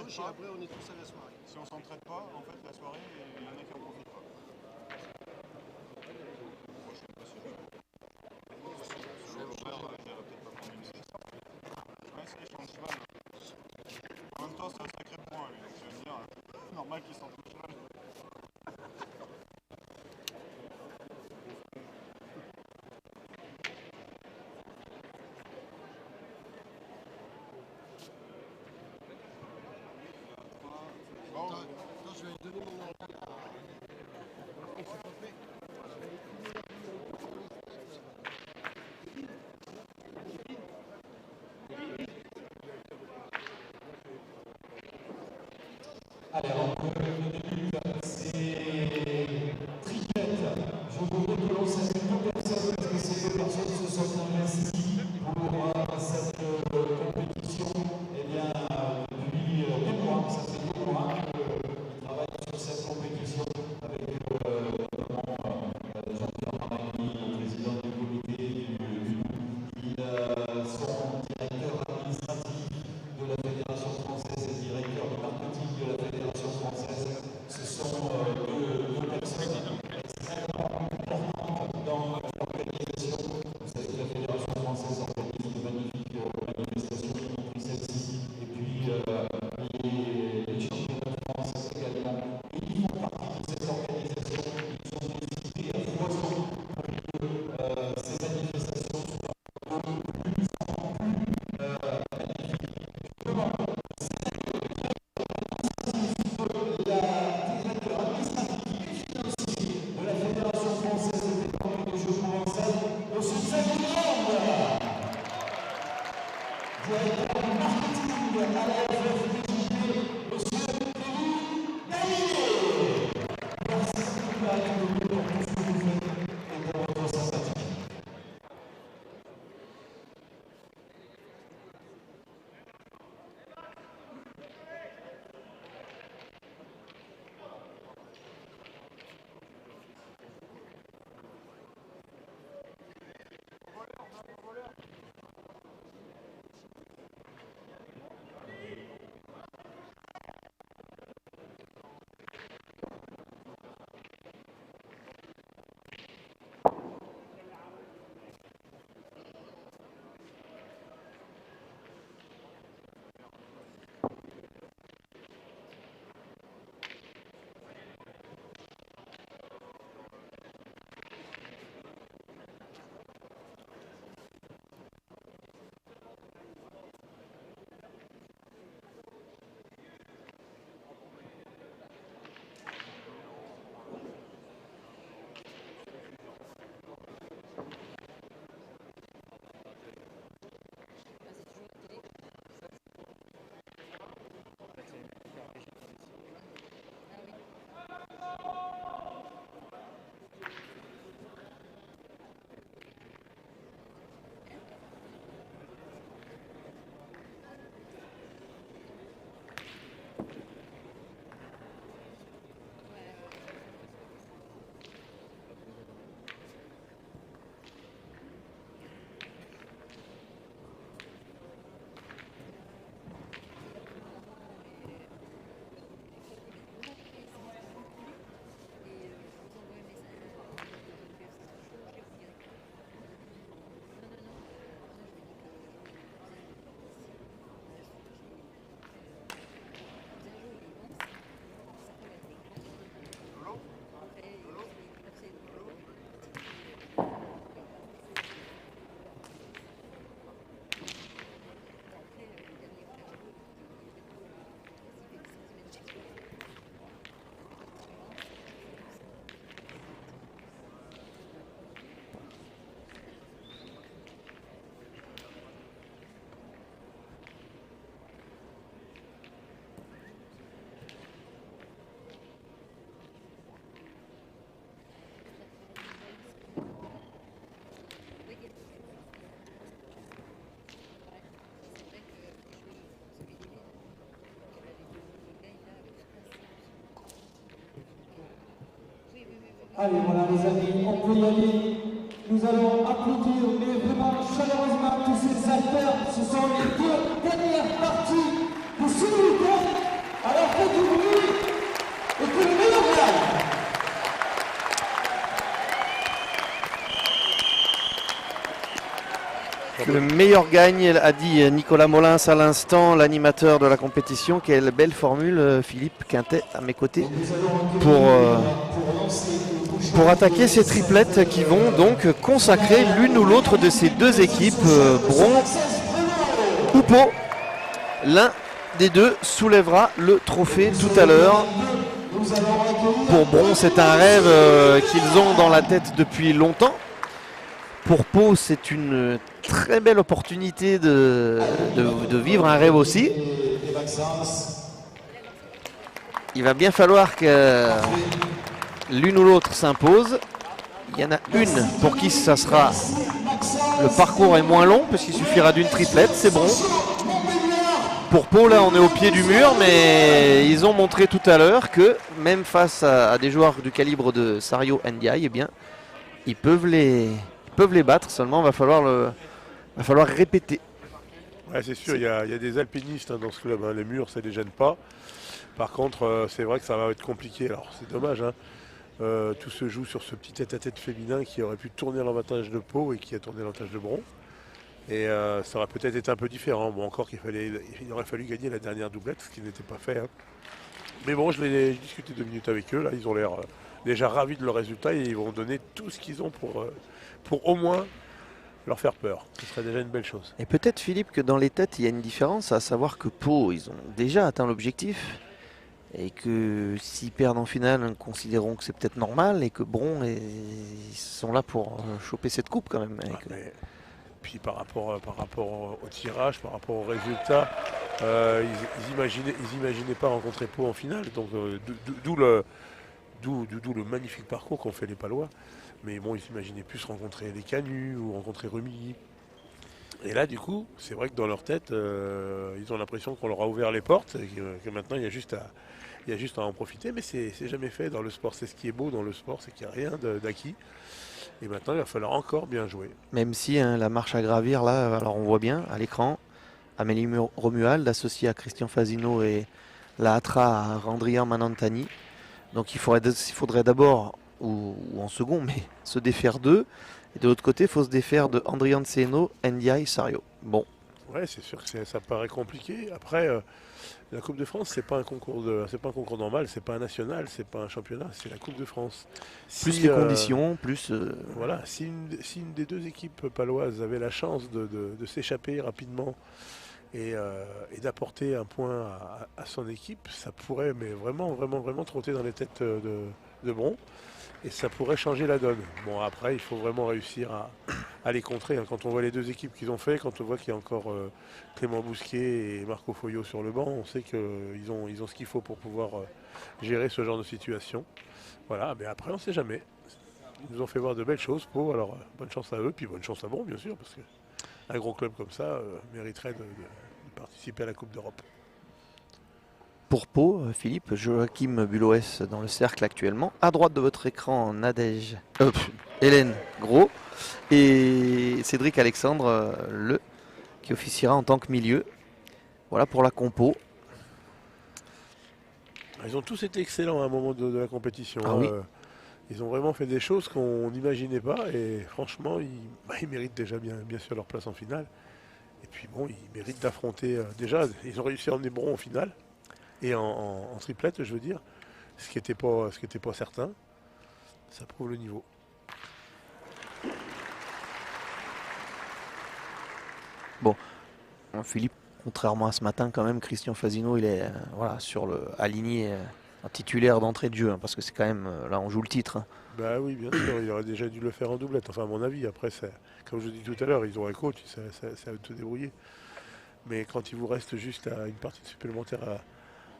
gauche et après on est tous à la soirée. Si on s'entraide pas, en fait, la soirée, il y en a qui en profitent pas. Moi, je sais pas si je vais. Selon l'horaire, j'irai peut-être pas prendre une sieste. Je vais essayer, je prends le cheval. En même temps, c'est un sacré point, lui, donc je vais me dire, normal qu'il s'en touche cheval. Bon, Attends, je vais lui donner mon ordi. C'est pas fait. Alors, le début, c'est Triquette. Je voudrais que l'on salue deux personnes, parce que ces deux personnes se sont investies pour cette compétition. Eh bien, depuis 2 mois, ça fait 2 mois qu'ils travaillent sur cette compétition avec notamment Jean-Pierre Maragny, le président du comité du groupe. Ils sont directeurs administratifs de la Fédération française et directeur de marketing de la Fédération française. Ce sont deux personnes extrêmement importantes dans l'organisation. Vous savez que la Fédération française organise de magnifiques manifestations, y compris celle-ci, et puis les championnats de France également. Et ils font partie de cette organisation. Ils sont sollicités à foison pour que ces manifestations soient de plus en plus magnifiques. La directeur administratif et financier de la Fédération française des pétanque et des jeux provençaux, monsieur Saint-Guillaume, directeur marketing à la FFDJP, monsieur Philippe Dallier. Merci beaucoup à tous pour tout ce que vous faites et pour votre sympathie. Allez, voilà les amis, on peut y aller. Nous allons applaudir, mais vraiment chaleureusement tous ces acteurs. Ce sont les 2 dernières parties de ce week-end. Le meilleur gagne, a dit Nicolas Molins à l'instant, l'animateur de la compétition. Quelle belle formule, Philippe Quintet à mes côtés, pour attaquer ces triplettes qui vont donc consacrer l'une ou l'autre de ces deux équipes, Bron ou Pau. L'un des deux soulèvera le trophée tout à l'heure. Pour Bron, c'est un rêve qu'ils ont dans la tête depuis longtemps. Pour Pau, c'est une très belle opportunité de vivre un rêve aussi. Il va bien falloir que l'une ou l'autre s'impose. Il y en a une pour qui ça sera, le parcours est moins long, parce qu'il suffira d'une triplette, c'est bon. Pour Pau, là, on est au pied du mur, mais ils ont montré tout à l'heure que même face à des joueurs du calibre de Sario Ndiaye, eh bien, ils peuvent les battre. Seulement, va falloir répéter. Ouais, c'est sûr, il y a des alpinistes dans ce club, hein. Les murs, ça ne les gêne pas. Par contre, c'est vrai que ça va être compliqué. Alors, c'est dommage, hein. Tout se joue sur ce petit tête-à-tête féminin qui aurait pu tourner l'avantage de Pau et qui a tourné l'avantage de Bron. Et ça aurait peut-être été un peu différent. Bon, encore qu'il aurait fallu gagner la dernière doublette, ce qui n'était pas fait, hein. Mais bon, j'ai discuté 2 minutes avec eux. Là, ils ont l'air déjà ravis de leur résultat et ils vont donner tout ce qu'ils ont pour au moins leur faire peur. Ce serait déjà une belle chose. Et peut-être, Philippe, que dans les têtes, il y a une différence, à savoir que Pau, ils ont déjà atteint l'objectif. Et que s'ils perdent en finale, nous considérons que c'est peut-être normal. Et que Bron, ils sont là pour choper cette coupe quand même. Puis par rapport au tirage, par rapport au résultat, ils imaginaient pas rencontrer Pau en finale. Donc d'où le magnifique parcours qu'ont fait les Palois. Mais bon, ils s'imaginaient plus rencontrer les Canuts ou rencontrer Rumilly. Et là, du coup, c'est vrai que dans leur tête, ils ont l'impression qu'on leur a ouvert les portes et que maintenant, il y a juste à en profiter. Mais c'est jamais fait dans le sport. C'est ce qui est beau dans le sport, c'est qu'il n'y a rien d'acquis. Et maintenant, il va falloir encore bien jouer. Même si la marche à gravir, là, alors on voit bien à l'écran, Amélie Romuald, associée à Christian Fasino et la Hatra à Randrian Manantani. Donc il faudrait d'abord, ou en second, mais se défaire d'eux. Et de l'autre côté, il faut se défaire de Andrian Seno, Ndiaye, Sario. Bon. Ouais, c'est sûr que ça paraît compliqué. Après, la Coupe de France, c'est pas un concours normal, c'est pas un national, c'est pas un championnat, c'est la Coupe de France. Plus les conditions, plus. Voilà, si une des deux équipes paloises avait la chance de s'échapper rapidement et d'apporter un point à son équipe, ça pourrait, mais vraiment, vraiment, vraiment trotter dans les têtes de Bron. Et ça pourrait changer la donne. Bon, après, il faut vraiment réussir à les contrer, hein. Quand on voit les deux équipes qu'ils ont fait, quand on voit qu'il y a encore Clément Bousquet et Marco Foyot sur le banc, on sait qu'ils ont ce qu'il faut pour pouvoir gérer ce genre de situation. Voilà, mais après, on ne sait jamais. Ils nous ont fait voir de belles choses, Pau. Alors, bonne chance à eux, puis bonne chance à Bron, bien sûr, parce qu'un gros club comme ça mériterait de participer à la Coupe d'Europe. Pour Pau, Philippe, Joachim Buloès dans le cercle actuellement. À droite de votre écran, Hélène Gros et Cédric Alexandre, qui officiera en tant que milieu. Voilà pour la compo. Ils ont tous été excellents à un moment de la compétition. Ah oui. Ils ont vraiment fait des choses qu'on n'imaginait pas et franchement, ils méritent déjà bien sûr leur place en finale. Et puis bon, ils méritent d'affronter. Déjà, ils ont réussi à emmener Bron en finale. Et en triplette, je veux dire, ce qui n'était pas certain, ça prouve le niveau. Bon, Philippe, contrairement à ce matin, quand même, Christian Fasino, il est aligné en titulaire d'entrée de jeu, hein, parce que c'est quand même, là, on joue le titre. Hein. Bah oui, bien sûr, il aurait déjà dû le faire en doublette, enfin à mon avis. Après, comme je dis tout à l'heure, ils ont un coach, ça va te débrouiller. Mais quand il vous reste juste à une partie supplémentaire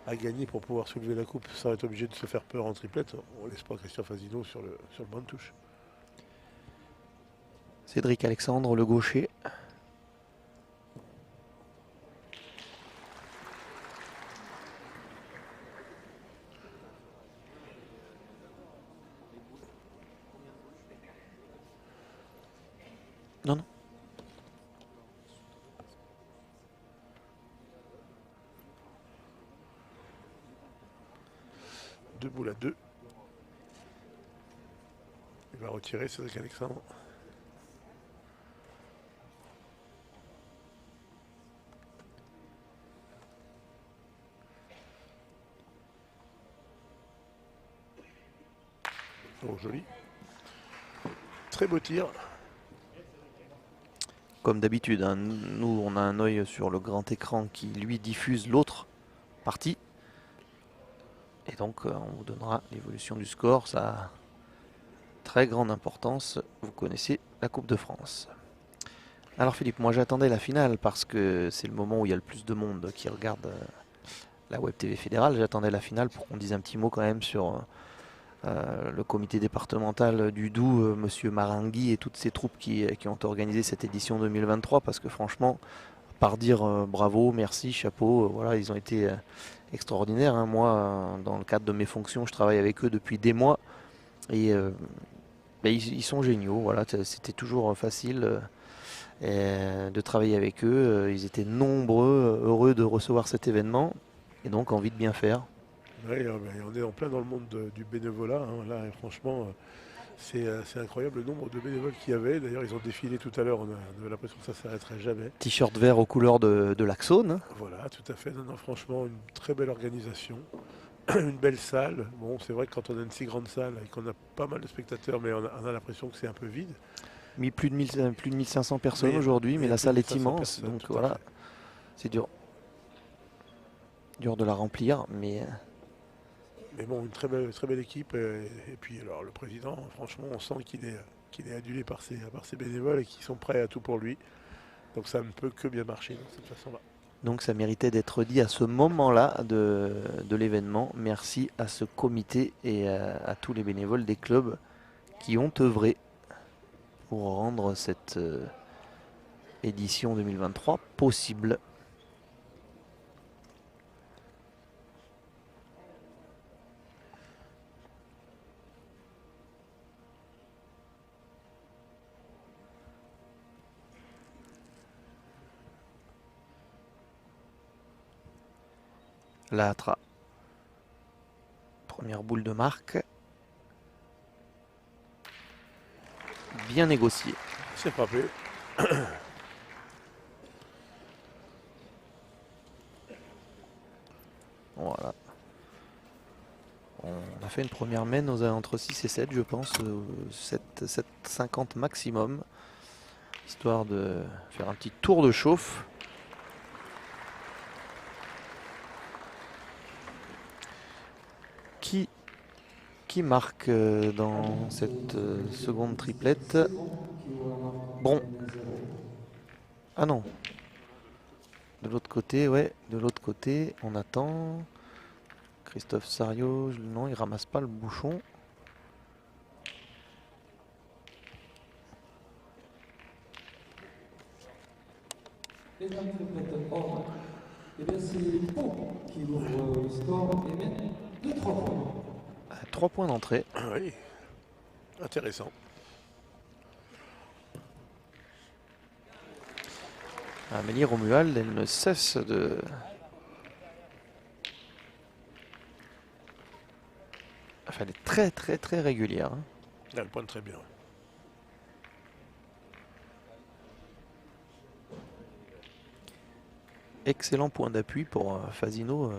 à gagner pour pouvoir soulever la coupe sans être obligé de se faire peur en triplette, on laisse pas Christian Fasino sur le banc de touche. Cédric Alexandre, le gaucher. Non. Deux boules à deux. Il va retirer Cédric Alexandre. Oh, joli. Très beau tir. Comme d'habitude, hein, nous on a un œil sur le grand écran qui lui diffuse l'autre partie. Et donc on vous donnera l'évolution du score. Ça a très grande importance. Vous connaissez la Coupe de France. Alors Philippe, moi j'attendais la finale parce que c'est le moment où il y a le plus de monde qui regarde la Web TV fédérale. J'attendais la finale pour qu'on dise un petit mot quand même sur le comité départemental du Doubs, Monsieur Marangui et toutes ces troupes qui ont organisé cette édition 2023, parce que franchement, par dire bravo, merci, chapeau, voilà, ils ont été extraordinaires, hein. Moi, dans le cadre de mes fonctions, je travaille avec eux depuis des mois et ils sont géniaux. Voilà, c'était toujours facile de travailler avec eux. Ils étaient nombreux, heureux de recevoir cet événement et donc envie de bien faire. Oui, on est en plein dans le monde du bénévolat. Hein. Là, franchement, c'est incroyable le nombre de bénévoles qu'il y avait. D'ailleurs, ils ont défilé tout à l'heure. On a l'impression que ça ne s'arrêterait jamais. T-shirt vert aux couleurs de l'Axone. Voilà, tout à fait. Non, non, franchement, une très belle organisation. Une belle salle. Bon, c'est vrai que quand on a une si grande salle et qu'on a pas mal de spectateurs, mais on a l'impression que c'est un peu vide. Plus de 1500 personnes Oui, aujourd'hui, mais la salle est 1500 immense. personnes, Donc tout à voilà, fait. c'est dur. Dur de la remplir, mais Mais bon, une très belle équipe. Et puis, alors, le président, franchement, on sent qu'il est adulé par ses bénévoles et qu'ils sont prêts à tout pour lui. Donc, ça ne peut que bien marcher de cette façon-là. donc ça méritait d'être dit à ce moment-là de l'événement. Merci à ce comité et à tous les bénévoles des clubs qui ont œuvré pour rendre cette édition 2023 possible. La Atra. Première boule de marque. Bien négocié. C'est frappé. Voilà. On a fait une première main entre 6 et 7, je pense. 7,50 maximum. Histoire de faire un petit tour de chauffe. Qui marque dans cette seconde triplette? Bon. Ah non. De l'autre côté, ouais. De l'autre côté, on attend. Christophe Sario, non, il ramasse pas le bouchon. Et bien c'est Pau qui ouvre le score et mène de 3 points. 3 points d'entrée. Oui, intéressant. Amélie Romuald, elle ne cesse de... Enfin, elle est très très très régulière. Hein. Elle pointe très bien. Excellent point d'appui pour Fasino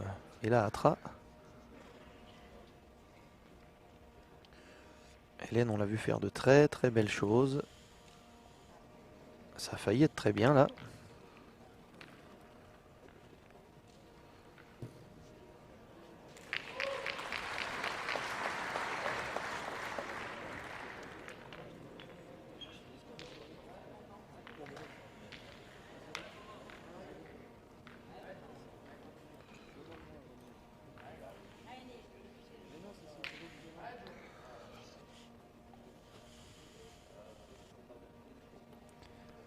et la Atra. Hélène, on l'a vu faire de très très belles choses. Ça a failli être très bien là.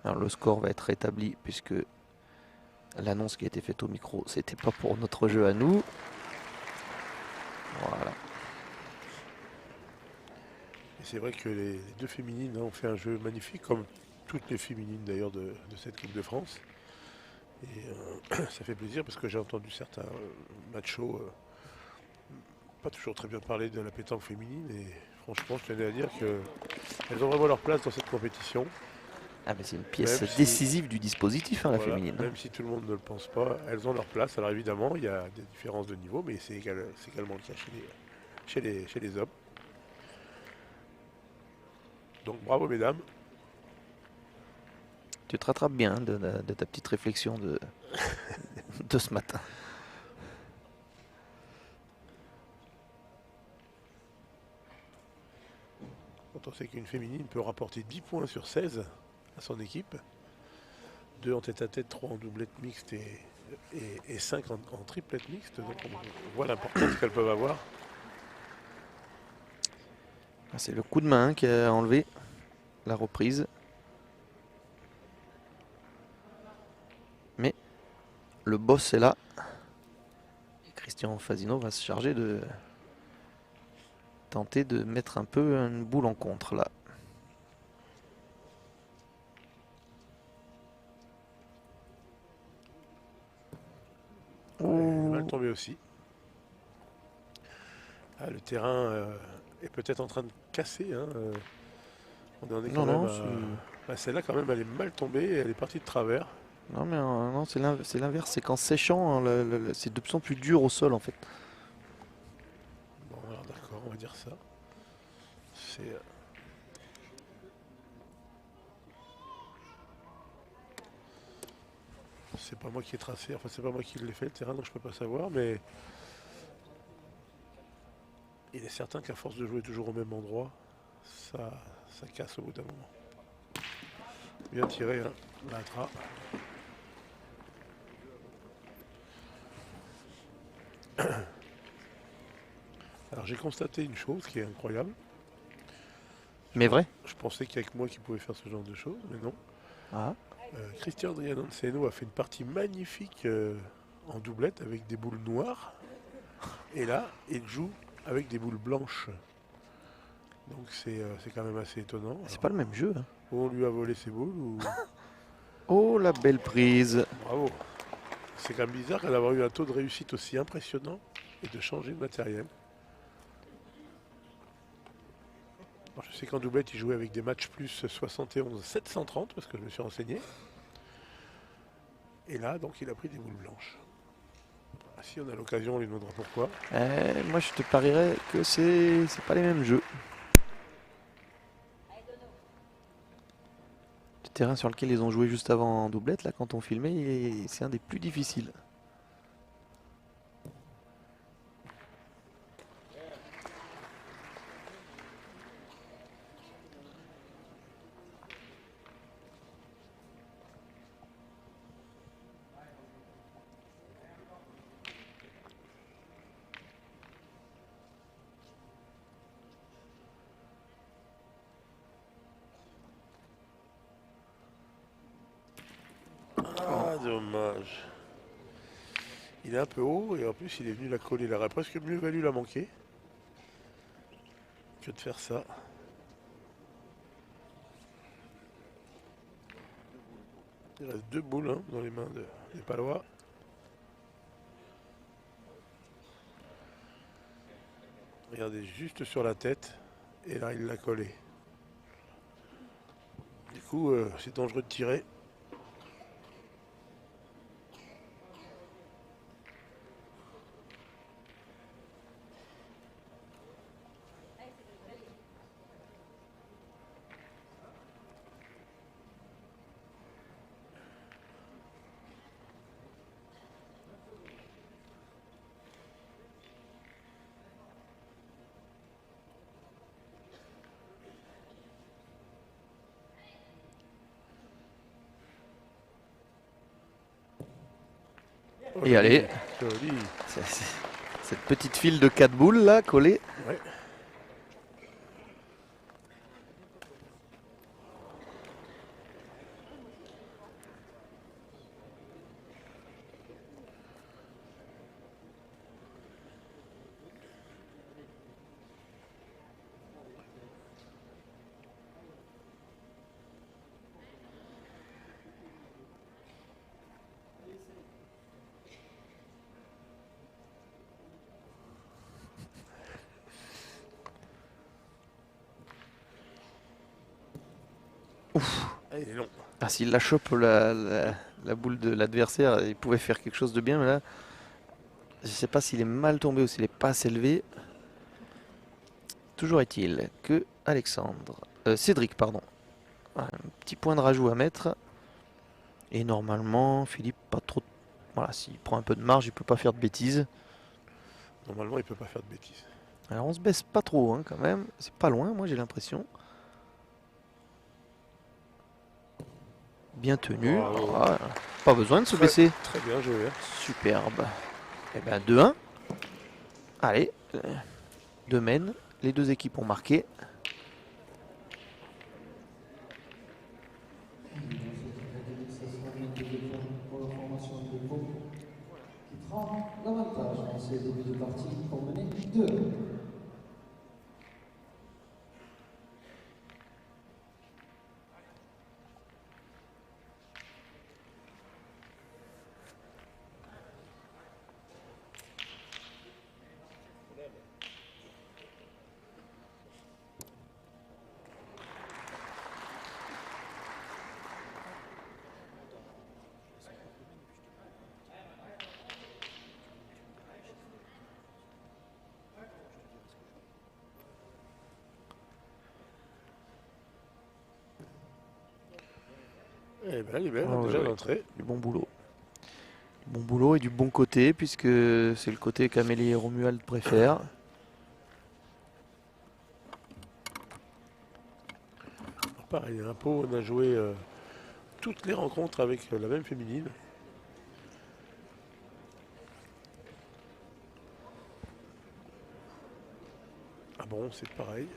Alors, le score va être rétabli puisque l'annonce qui a été faite au micro, c'était pas pour notre jeu à nous. Voilà. Et c'est vrai que les deux féminines ont fait un jeu magnifique, comme toutes les féminines d'ailleurs de cette Coupe de France. Et ça fait plaisir parce que j'ai entendu certains machos pas toujours très bien parler de la pétanque féminine. Et franchement, je tenais à dire qu'elles ont vraiment leur place dans cette compétition. Ah mais c'est une pièce Même si- décisive du dispositif, hein, la Voilà, féminine. même si tout le monde ne le pense pas, elles ont leur place. Alors évidemment, il y a des différences de niveau, mais c'est également le cas chez les hommes. Donc bravo mesdames. Tu te rattrapes bien hein, de ta petite réflexion de, de ce matin. Quand on sait qu'une féminine peut rapporter 10 points sur 16 à son équipe, 2 en tête-à-tête, 3 en doublette mixte et 5 en triplette mixte, donc on voit l'importance qu'elles peuvent avoir. C'est le coup de main qui a enlevé la reprise. Mais le boss est là. Et Christian Fasino va se charger de tenter de mettre un peu une boule en contre là. Mal tombé aussi. Ah, le terrain est peut-être en train de casser. Hein. On en est quand Non, même celle-là quand même elle est mal tombée, elle est partie de travers. Non mais non, c'est l'inverse, c'est qu'en séchant, hein, c'est de plus en plus dur au sol en fait. Bon alors d'accord, on va dire ça. C'est pas moi qui ai tracé, enfin c'est pas moi qui l'ai fait le terrain, donc je peux pas savoir, mais il est certain qu'à force de jouer toujours au même endroit, ça casse au bout d'un moment. Bien tiré, hein, la trappe. Alors j'ai constaté une chose qui est incroyable. Mais vrai. Je pensais qu'il n'y a que moi qui pouvais faire ce genre de choses, mais non. Ah. Christian Driananceno a fait une partie magnifique en doublette avec des boules noires. Et là, il joue avec des boules blanches. Donc c'est quand même assez étonnant. C'est pas le même jeu. Hein. Ou on lui a volé ses boules ou... Oh la belle prise. Bravo. C'est quand même bizarre d'avoir eu un taux de réussite aussi impressionnant et de changer de matériel. Alors, je sais qu'en doublette, il jouait avec des matchs plus 71 730 parce que je me suis renseigné. Et là, donc, il a pris des boules blanches. Ah, si on a l'occasion, on lui demandera pourquoi. Moi, je te parierais que c'est pas les mêmes jeux. Le terrain sur lequel ils ont joué juste avant en doublette, là, quand on filmait, c'est un des plus difficiles. Ah, dommage. Il est un peu haut et en plus, il est venu la coller. Il aurait presque mieux valu la manquer que de faire ça. Il reste 2 boules hein, dans les mains des Palois. Regardez, juste sur la tête. Et là, il l'a collé. Du coup, c'est dangereux de tirer. Et allez, Joli. cette petite file de 4 boules là, collée. Ouais. Ah, il est long. Ah, s'il la chope la boule de l'adversaire, il pouvait faire quelque chose de bien, mais là, je sais pas s'il est mal tombé ou s'il est pas assez élevé. Toujours est-il que Alexandre Cédric, pardon. Voilà, un petit point de rajout à mettre. Et normalement, Philippe, pas trop. Voilà, s'il prend un peu de marge, il peut pas faire de bêtises. Normalement, il peut pas faire de bêtises. Alors on se baisse pas trop hein, quand même. C'est pas loin, moi j'ai l'impression. Bien tenu. Bravo. Voilà. Pas besoin de se Très- baisser. Très bien joué. Hein. Superbe. Et bien 2-1. Allez. 2 mènes. Les deux équipes ont marqué. Pour la formation de Pau, qui prend l'avantage dans ces débuts de partie pour mener 2. Eh ben, elle est belle, Ah, déjà ouais. l'entrée. Du bon boulot. Du bon boulot et du bon côté, puisque c'est le côté qu'Amélie et Romuald préfèrent. Alors, pareil, un Pau, on a joué toutes les rencontres avec la même féminine. Ah bon, c'est pareil.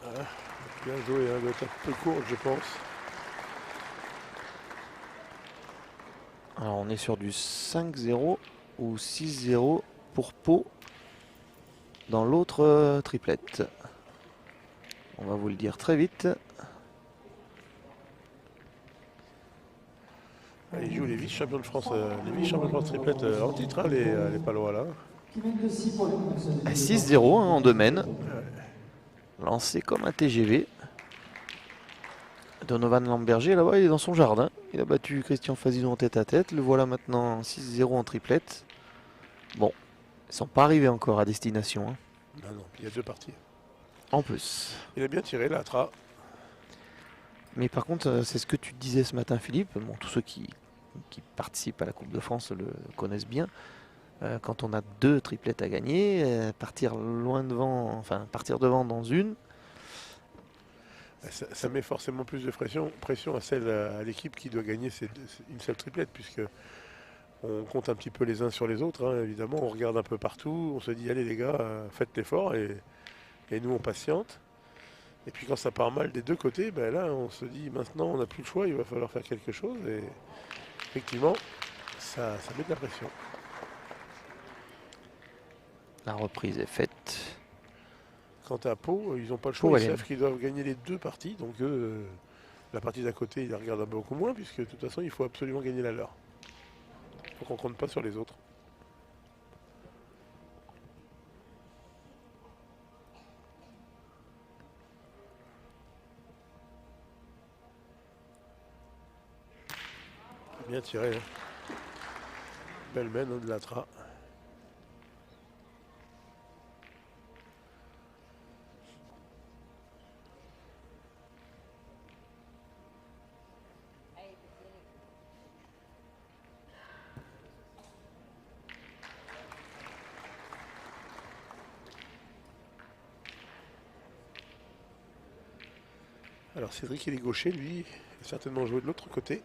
Ah, bien joué, hein, doit être un peu courte, je pense. Alors on est sur du 5-0 ou 6-0 pour Pau dans l'autre triplette. On va vous le dire très vite. Ah, ils jouent les vice-champions de France, les vice-champions de France triplette en titre, hein, les Palois là. Qui mène de 6 pour les personnes. 6-0 hein, en domaine. Lancé comme un TGV. Donovan Lamberger là-bas, il est dans son jardin. Il a battu Christian Fazidon en tête à tête. Le voilà maintenant 6-0 en triplette. Bon, ils sont pas arrivés encore à destination. Hein. Non, non, il y a 2 parties. En plus. Il a bien tiré là, Tra. Mais par contre, c'est ce que tu disais ce matin, Philippe. Bon, tous ceux qui participent à la Coupe de France le connaissent bien. Quand on a 2 triplettes à gagner, partir loin devant, enfin partir devant dans une. Ça met forcément plus de pression à l'équipe qui doit gagner une seule triplette, puisque on compte un petit peu les uns sur les autres, hein, évidemment, on regarde un peu partout, on se dit allez les gars, faites l'effort, et nous on patiente. Et puis quand ça part mal des deux côtés, ben là on se dit maintenant on n'a plus le choix, il va falloir faire quelque chose, et effectivement ça met de la pression. La reprise est faite. Quant à Pau, ils n'ont pas le choix, Pau, ils allez. savent qu'ils doivent gagner les 2 parties, donc eux, la partie d'à côté ils la regardent beaucoup moins, puisque de toute façon il faut absolument gagner la leur. Donc on ne compte pas sur les autres. Bien tiré. Hein. Belle mène hein, de la Tra. Alors Cédric il est gaucher, lui, il a certainement joué de l'autre côté.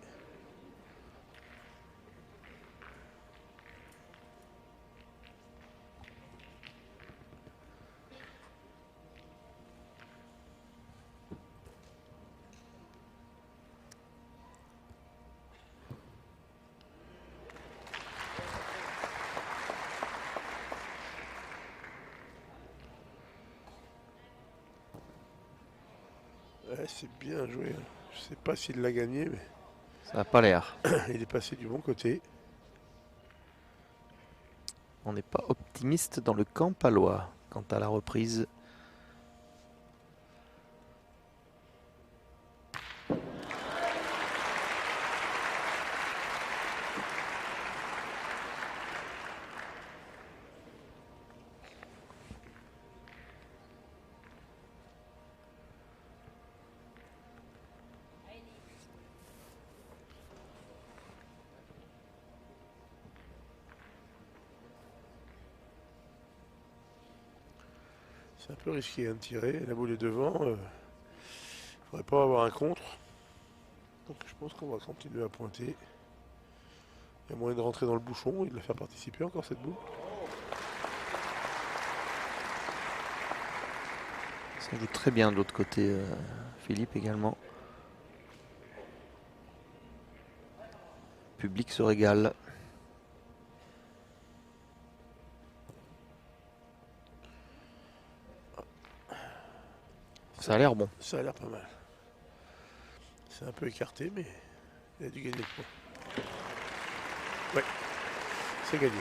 Ouais, c'est bien joué. Hein. Je sais pas s'il l'a gagné, mais Ça n'a pas l'air. il est passé du bon côté. On n'est pas optimiste dans le camp palois. quant à la reprise. C'est un peu risqué de tirer. La boule est devant. Il ne faudrait pas avoir un contre. Donc je pense qu'on va continuer à pointer. Il y a moyen de rentrer dans le bouchon et de la faire participer encore cette boule. Ça joue très bien de l'autre côté, Philippe également. Le public se régale. Ça a l'air bon. Ça a l'air pas mal. C'est un peu écarté, mais il a dû gagner le point. Ouais, c'est gagné.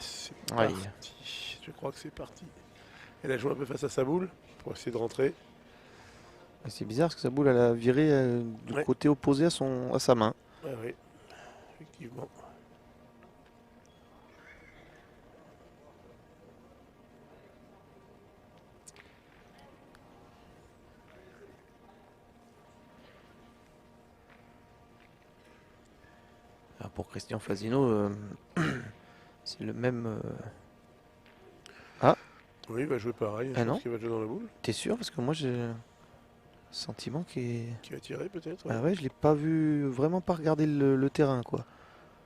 C'est Aïe. parti. Je crois que c'est parti. Elle a joué un peu face à sa boule pour essayer de rentrer. C'est bizarre parce que sa boule elle a viré du Ouais. côté opposé à sa main. Ouais, oui, effectivement. Alors pour Christian Fasino, c'est le même. Oui, il va jouer pareil. Ah Je non. pense qu'il va jouer dans la boule. T'es sûr? Parce que moi j'ai le sentiment qu'il. Qui va tirer peut-être. Ah ouais, je l'ai pas vu, vraiment pas regarder le terrain quoi.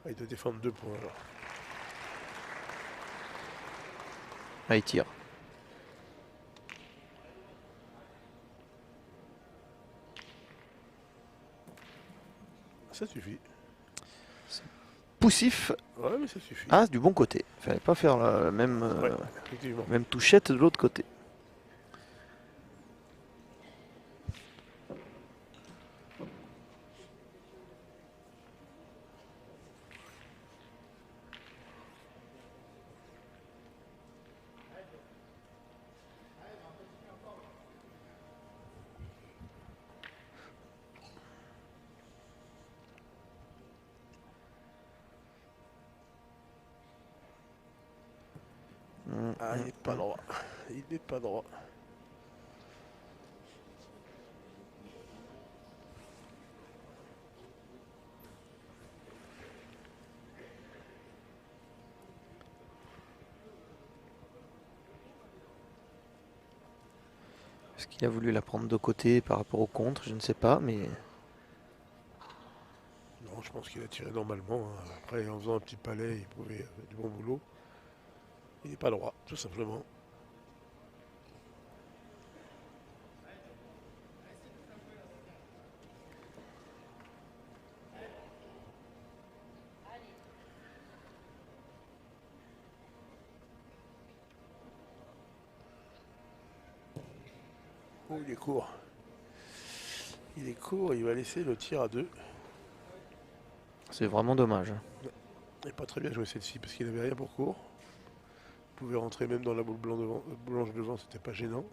Ah, il doit défendre 2 points alors. Ah, il tire. Ça suffit. Poussif. Ouais, mais ça suffit. Ah, du bon côté. Fallait pas faire la même, Ouais, effectivement. même touchette de l'autre côté. Ah, il n'est pas droit. Il n'est pas droit. Est-ce qu'il a voulu la prendre de côté par rapport au contre? Je ne sais pas, mais Non, je pense qu'il a tiré normalement. Hein. Après, en faisant un petit palais, il pouvait faire du bon boulot. Il n'est pas droit, tout simplement. Oh, il est court. Il est court, il va laisser le tir à 2. c'est vraiment dommage. Il n'a pas très bien joué celle-ci parce qu'il n'avait rien pour court. Il pouvait rentrer même dans la boule blanche devant, c'était pas gênant.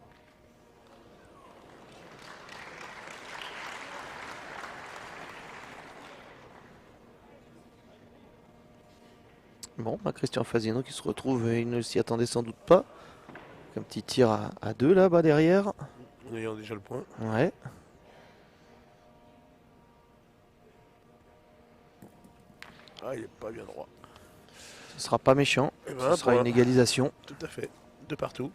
Bon, bah Christian Fasino qui se retrouve, il ne s'y attendait sans doute pas. Un petit tir à 2 là-bas derrière. En ayant déjà le point. Ouais. Ah, il n'est pas bien droit. Ce sera pas méchant. Eh ben, Ce sera point. une égalisation. Tout à fait. De partout.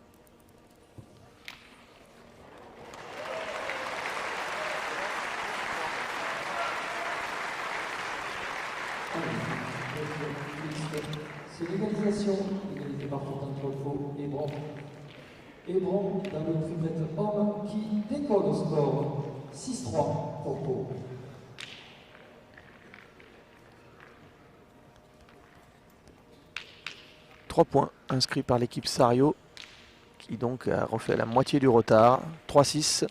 C'est l'égalisation, égalité parfaite entre Pau et Bron. Et Bron dans le triplette homme qui décolle au score 6-3 pour Pau. Trois points inscrits par l'équipe Sario, qui donc a refait la moitié du retard. 3-6.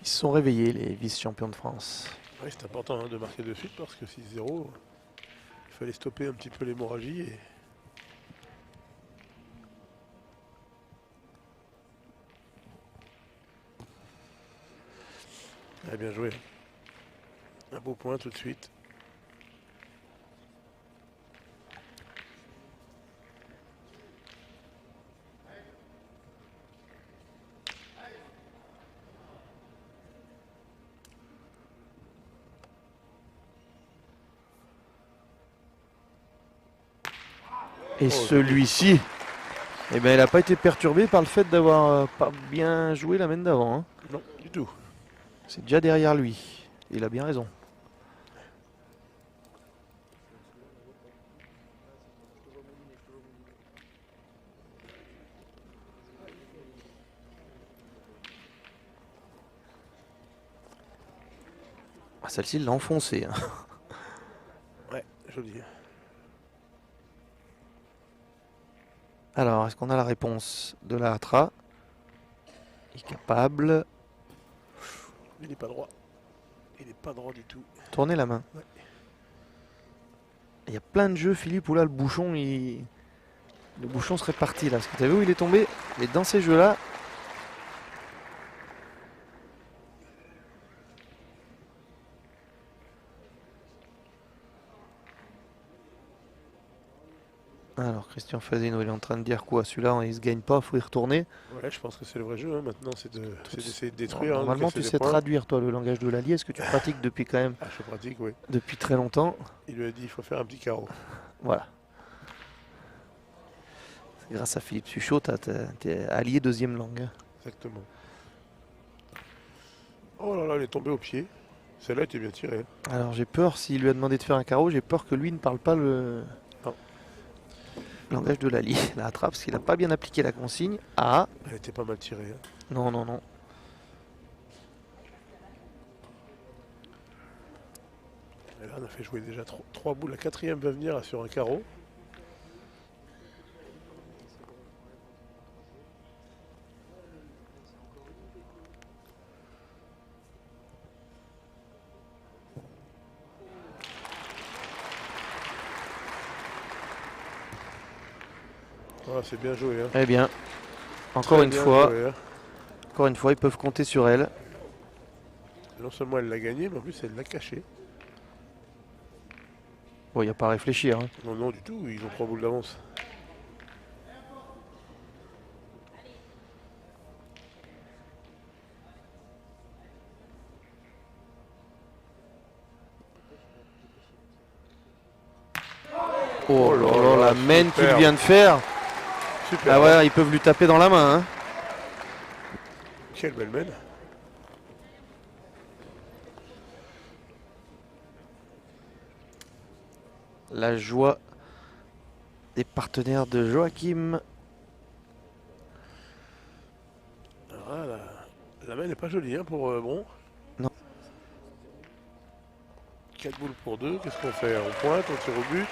Ils se sont réveillés, les vice-champions de France. Oui, c'est important hein, de marquer de suite parce que 6-0, il fallait stopper un petit peu l'hémorragie. Et... Ah, bien joué. Un beau point tout de suite. Et celui-ci, eh ben, il n'a pas été perturbé par le fait d'avoir pas bien joué la main d'avant. Hein. Non, du tout. C'est déjà derrière lui. Il a bien raison. Ah, celle-ci, il l'a enfoncé. Hein. Ouais, joli. Alors, est-ce qu'on a la réponse de la Atra? Il est capable. Il n'est pas droit. Il n'est pas droit du tout. Tournez la main. Ouais. Il y a plein de jeux, Philippe, où là, le bouchon serait parti là. Parce que tu as vu où il est tombé? Mais dans ces jeux-là, alors, Christian Fazino, il est en train de dire quoi? Celui-là, il se gagne pas, faut y retourner. Ouais, je pense que c'est le vrai jeu. Hein. Maintenant, c'est d'essayer de détruire. Normalement, de casser tu des sais points. traduire, toi, le langage de l'allié. Est-ce que tu pratiques depuis quand même, Ah, je pratique, oui. depuis très longtemps? Il lui a dit il faut faire un petit carreau. Voilà. C'est grâce à Philippe Suchot, t'es allié deuxième langue. Hein. Exactement. Oh là là, il est tombé au pied. Celle-là était bien tirée. Alors j'ai peur, s'il lui a demandé de faire un carreau, j'ai peur que lui ne parle pas le langage de l'allié. La attrape, parce qu'il n'a pas bien appliqué la consigne. Ah, Elle était pas mal tirée. Hein. non, non, non. Et là, on a fait jouer déjà 3 boules. La quatrième va venir là, sur un carreau. Ah, c'est bien joué. Hein. Eh bien, encore Très une bien fois, joué, hein. encore une fois, ils peuvent compter sur elle. Non seulement elle l'a gagné, mais en plus elle l'a caché. Bon, il n'y a pas à réfléchir. Hein. Non, non, du tout. Ils ont 3 boules d'avance. Oh là là, la main qu'il super. vient de faire. Super. Ah ouais, ils peuvent lui taper dans la main. Hein. Quelle belle main. La joie des partenaires de Joachim. Ah, la main n'est pas jolie hein, pour Bron. Non. 4 boules pour 2. Qu'est-ce qu'on fait? On pointe, on tire au but. Ouais.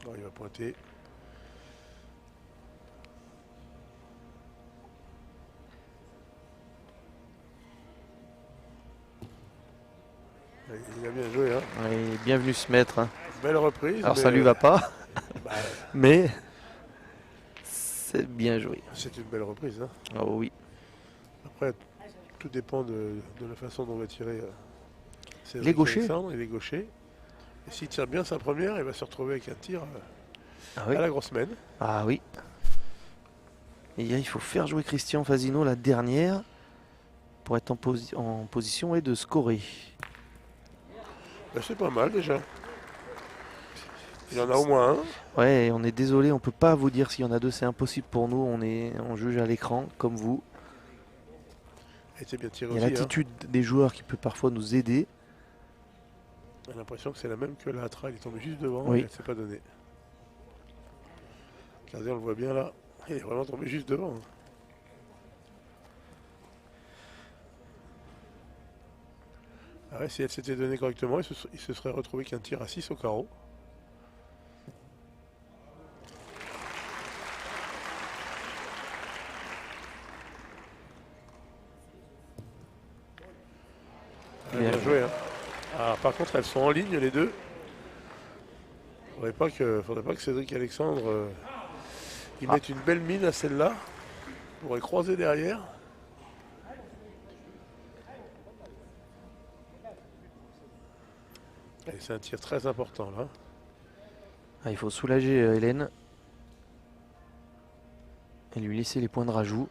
Oh, il va pointer. Il a bien joué. Hein. Ouais, bienvenue se mettre. Hein. Belle reprise. Alors mais, ça lui va pas, bah, mais c'est bien joué. c'est une belle reprise. Hein. Oh oui. Après, tout dépend de la façon dont va tirer Les gauchers. Alexandre. Il est gaucher. Et s'il tire bien sa première, il va se retrouver avec un tir Ah oui. à la grosse main. Ah oui. Et il faut faire jouer Christian Fazino la dernière pour être en position et de scorer. Ben, c'est pas mal déjà. Il y en a au moins un. Ouais, on est désolé, on peut pas vous dire s'il y en a deux, c'est impossible pour nous. On juge à l'écran, comme vous. Elle était bien tirée Il y a aussi. Hein. l'attitude des joueurs qui peut parfois nous aider. On a l'impression que c'est la même que l'Atra. Il est tombé juste devant Oui. et elle ne s'est pas donnée. Regardez, on le voit bien là. Il est vraiment tombé juste devant. Ah ouais, si elle s'était donnée correctement, il se serait retrouvé qu'un tir à 6 au carreau. Ah, bien joué. Hein. Ah, par contre, elles sont en ligne les deux. Faudrait pas que Cédric Alexandre mette une belle mine à celle-là. On pourrait croiser derrière. C'est un tir très important là. Ah, il faut soulager Hélène. Et lui laisser les points de rajout.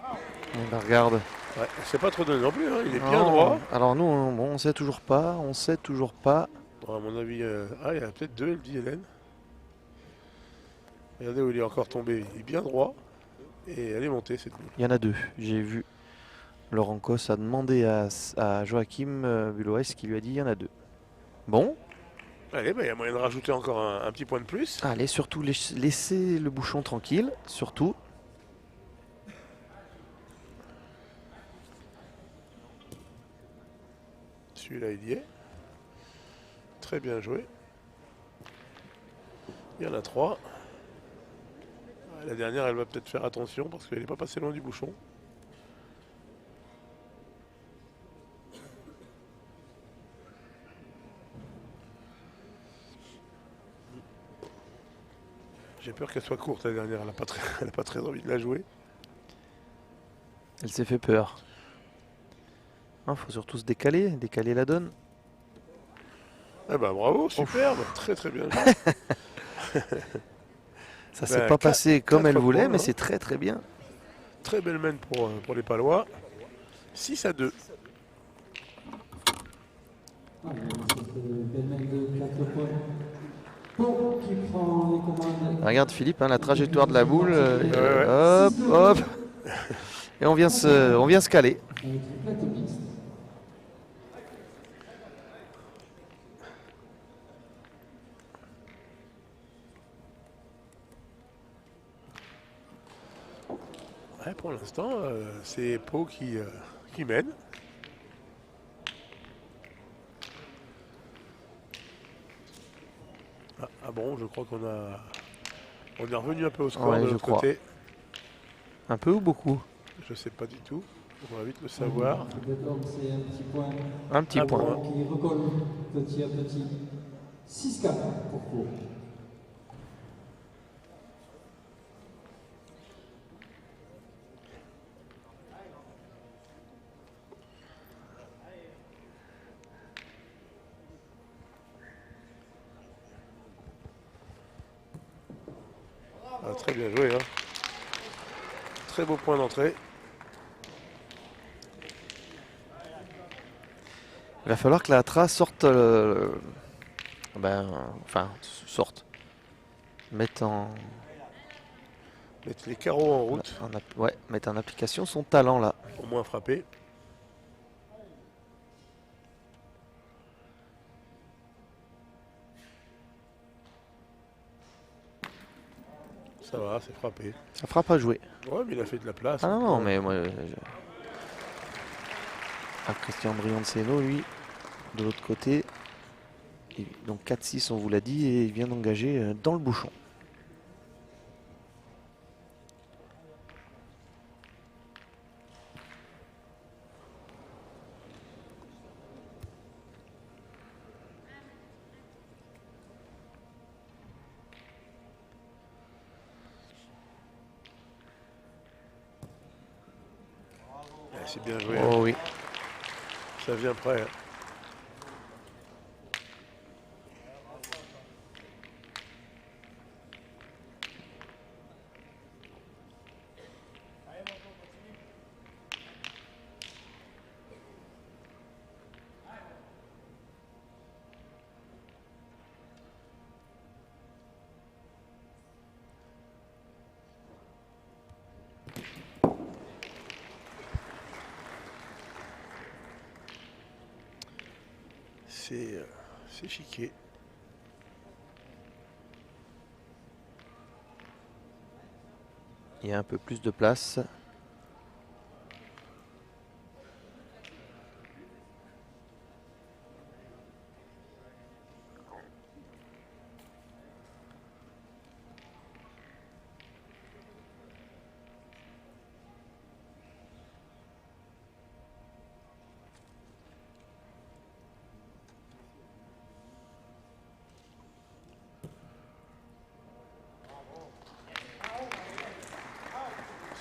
On la regarde. Ouais, c'est pas trop donné non plus, hein. Il est bien Non. droit. Alors nous, on sait toujours pas. On sait toujours pas. Bon, à mon avis, il y en a peut-être deux, elle dit Hélène. Regardez où il est encore tombé. Il est bien droit. Et elle est montée cette boule. Il y en a deux. J'ai vu Laurent Cos a demandé à Joachim Buloes qui lui a dit il y en a deux. Bon. Allez, il y a moyen de rajouter encore un petit point de plus. Allez, surtout laisser le bouchon tranquille. Surtout. Celui-là, il y est. Très bien joué. Il y en a trois. La dernière, elle va peut-être faire attention parce qu'elle n'est pas passée loin du bouchon. J'ai peur qu'elle soit courte la dernière, elle n'a pas très envie de la jouer. Elle s'est fait peur. Il faut surtout se décaler la donne. Eh ben bravo, superbe, très très bien joué. Ça s'est pas passé comme elle voulait, mais c'est très très bien. Très belle main pour les Palois. 6-2. Regarde Philippe, hein, la trajectoire de la boule. Ouais. Hop, hop. Et on vient se caler. Ouais, pour l'instant, c'est Pau qui mène. Ah bon, je crois on est revenu un peu au score Ouais, de je l'autre crois. côté. Un peu ou beaucoup? Je sais pas du tout. On va vite le savoir. C'est un petit point. Un petit Un point. point. Qui recolle petit à petit. 6-4 pour Pau. Ah, très bien joué. Hein. Très beau point d'entrée. Il va falloir que la trace sorte. Sorte. Mettre Mettre les carreaux en route. Mettre en application son talent là. Au moins frapper. Ça va, c'est frappé. Ça fera pas jouer. Ouais, mais il a fait de la place. Ah non, mais moi. Christian Brianceno, lui, de l'autre côté. Et donc 4-6, on vous l'a dit, et il vient d'engager dans le bouchon. C'est bien joué. Oh hein. oui. Ça vient prêt. Hein. c'est chiqué. Il y a un peu plus de place.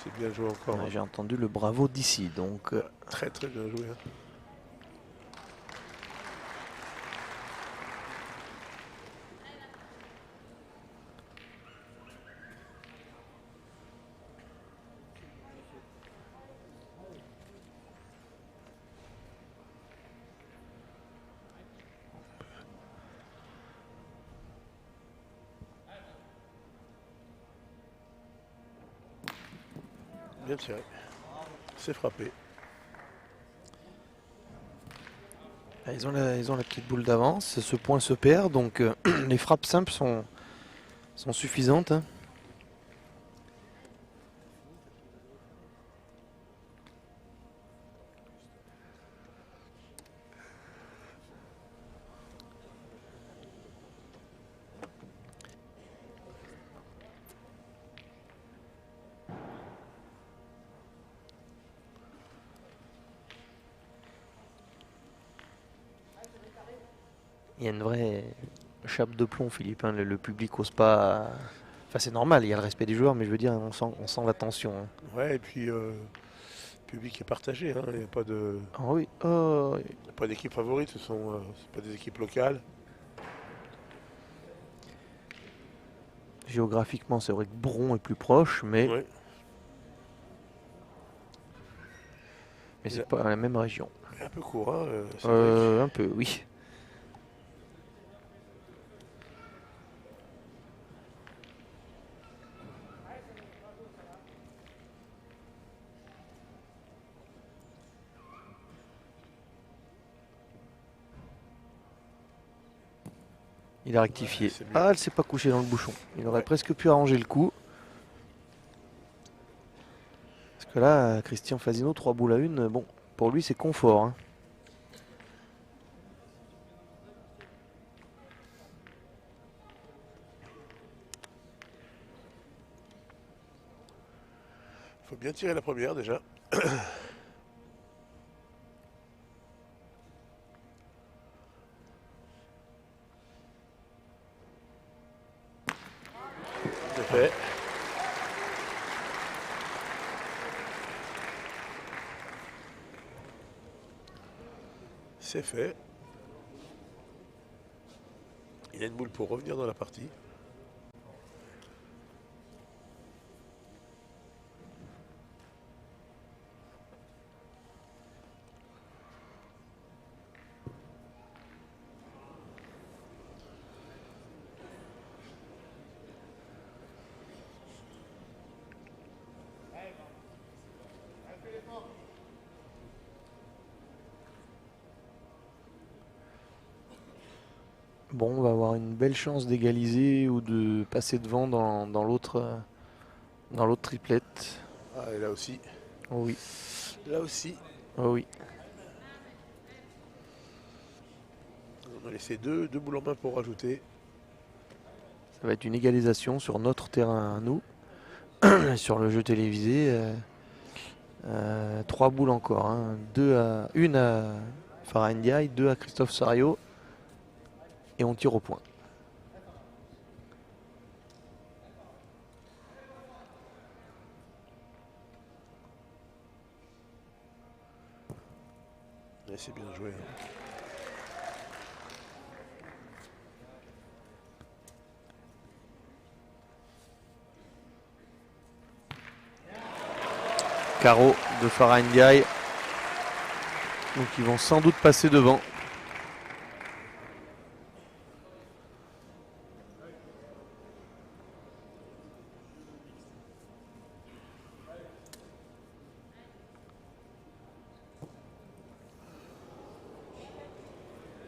C'est bien joué encore. Ouais, j'ai entendu le bravo d'ici, donc Très très bien joué. Hein. Bien tiré. C'est frappé. ils ont la petite boule d'avance. Ce point se perd, donc les frappes simples sont suffisantes. Hein. Il y a une vraie chape de plomb, Philippe. Hein. Le public n'ose pas. Enfin, c'est normal, il y a le respect des joueurs, mais je veux dire, on sent la tension. Hein. Ouais, et puis le public est partagé. Hein. Il n'y a pas de, Ah oui, oh, il y a pas d'équipe favorite. C'est pas des équipes locales. géographiquement, c'est vrai que Bron est plus proche, mais, Ouais. mais c'est pas la même région. Un peu court. Hein. C'est vrai que- Un peu, oui. Il a rectifié. C'est mieux. Ah, elle s'est pas couchée dans le bouchon. Il aurait presque pu arranger le coup. Parce que là, Christian Fasino, 3 boules à 1, bon, pour lui c'est confort. Hein. Faut bien tirer la première déjà. C'est fait. C'est fait. Il a une boule pour revenir dans la partie. Bon, on va avoir une belle chance d'égaliser ou de passer devant dans l'autre triplette. Ah, et là aussi. Oh oui, Là aussi. oh oui. On a laissé deux boules en main pour rajouter. Ça va être une égalisation sur notre terrain à nous. Sur le jeu télévisé, 3 boules encore. Hein. Une à Farah Ndiaye, 2 à Christophe Sario. Et on tire au point. Et c'est bien joué. Hein. Carreau de Farah Ndiaye. Donc ils vont sans doute passer devant.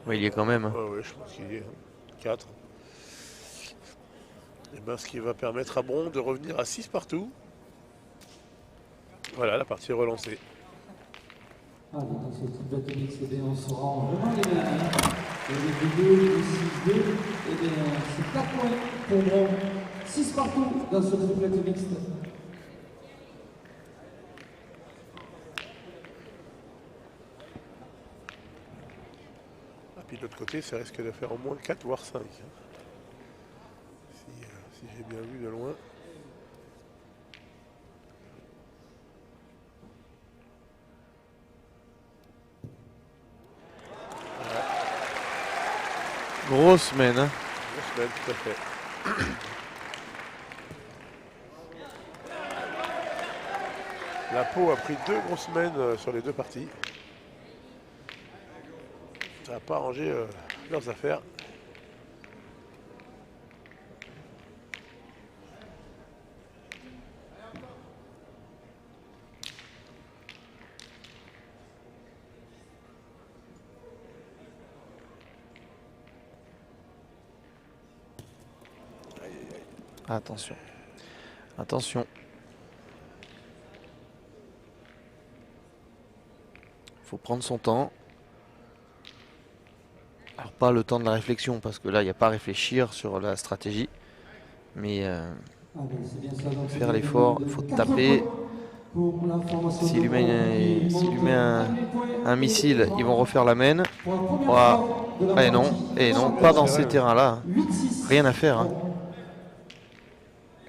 Oui, il y est quand même. Hein. Ouais, je pense qu'il y est 4. Et ben, ce qui va permettre à Bron de revenir à 6 partout. Voilà, la partie est relancée. Allez, dans ce type d'atelier, on se rend vraiment les mains. Et les 2, les 6-2, et bien c'est 4 points pour Bron. 6 partout dans ce triplette mixte. Et puis de l'autre côté, ça risque de faire au moins 4 voire 5. Si j'ai bien vu de loin. Grosse semaine. Hein. Grosse semaine, tout à fait. La Pau a pris 2 grosses semaines sur les 2 parties. Ça n'a pas arrangé leurs affaires. Attention. Attention. Faut prendre son temps. Alors pas le temps de la réflexion parce que là il n'y a pas à réfléchir sur la stratégie. Mais faire l'effort, il faut taper. S'il lui met un missile, ils vont refaire la main. Voilà. Et non, pas dans ces terrains-là. Rien à faire. Hein.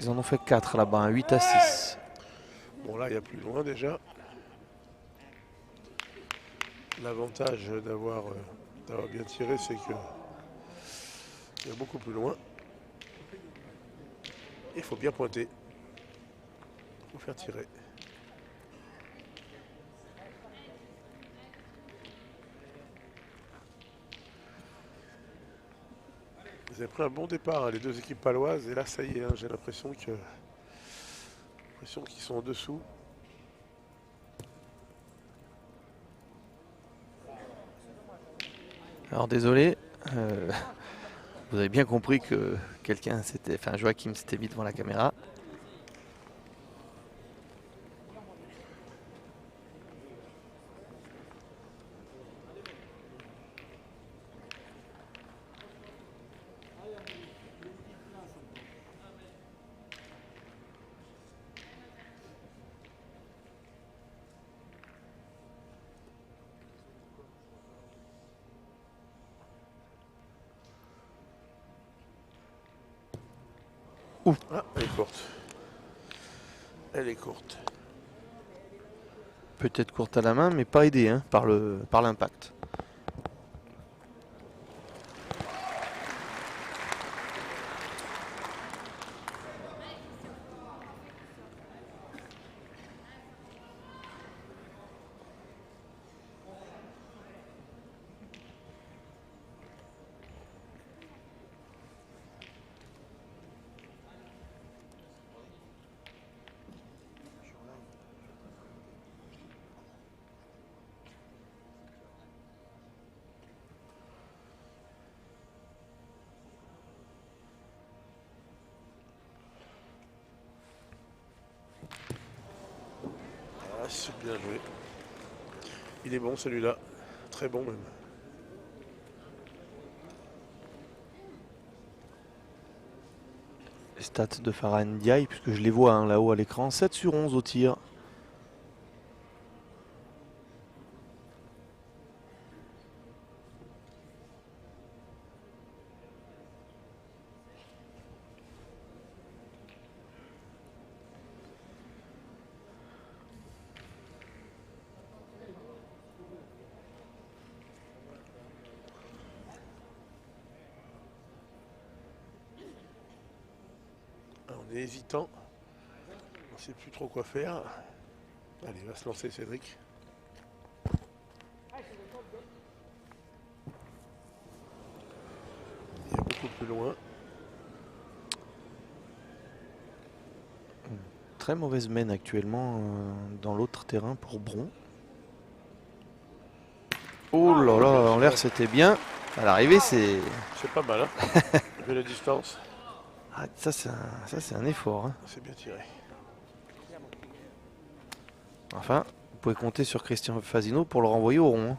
Ils en ont fait 4 là-bas, 8 à 6. Bon là, il y a plus loin déjà. L'avantage d'avoir bien tiré, c'est que il y a beaucoup plus loin. Il faut bien pointer. Il faut faire tirer. Vous avez pris un bon départ, hein, les 2 équipes paloises. Et là, ça y est, hein, j'ai l'impression qu'ils sont en dessous. Alors désolé, vous avez bien compris que Joachim s'était mis devant la caméra. Ah, elle est courte. Elle est courte. Peut-être courte à la main, mais pas aidée hein, par l'impact. C'est bien joué. Il est bon celui-là. Très bon même. Les stats de Farah Ndiaye, puisque je les vois hein, là-haut à l'écran. 7 sur 11 au tir. On est hésitant. On ne sait plus trop quoi faire. Allez, il va se lancer Cédric. Il est beaucoup plus loin. Très mauvaise main actuellement dans l'autre terrain pour Bron. Oh là là, en l'air c'était bien. À l'arrivée, c'est... C'est pas mal, hein. Vu la distance, Ah, ça, c'est un effort. Hein. c'est bien tiré. Enfin, vous pouvez compter sur Christian Fasino pour le renvoyer au rond. Hein.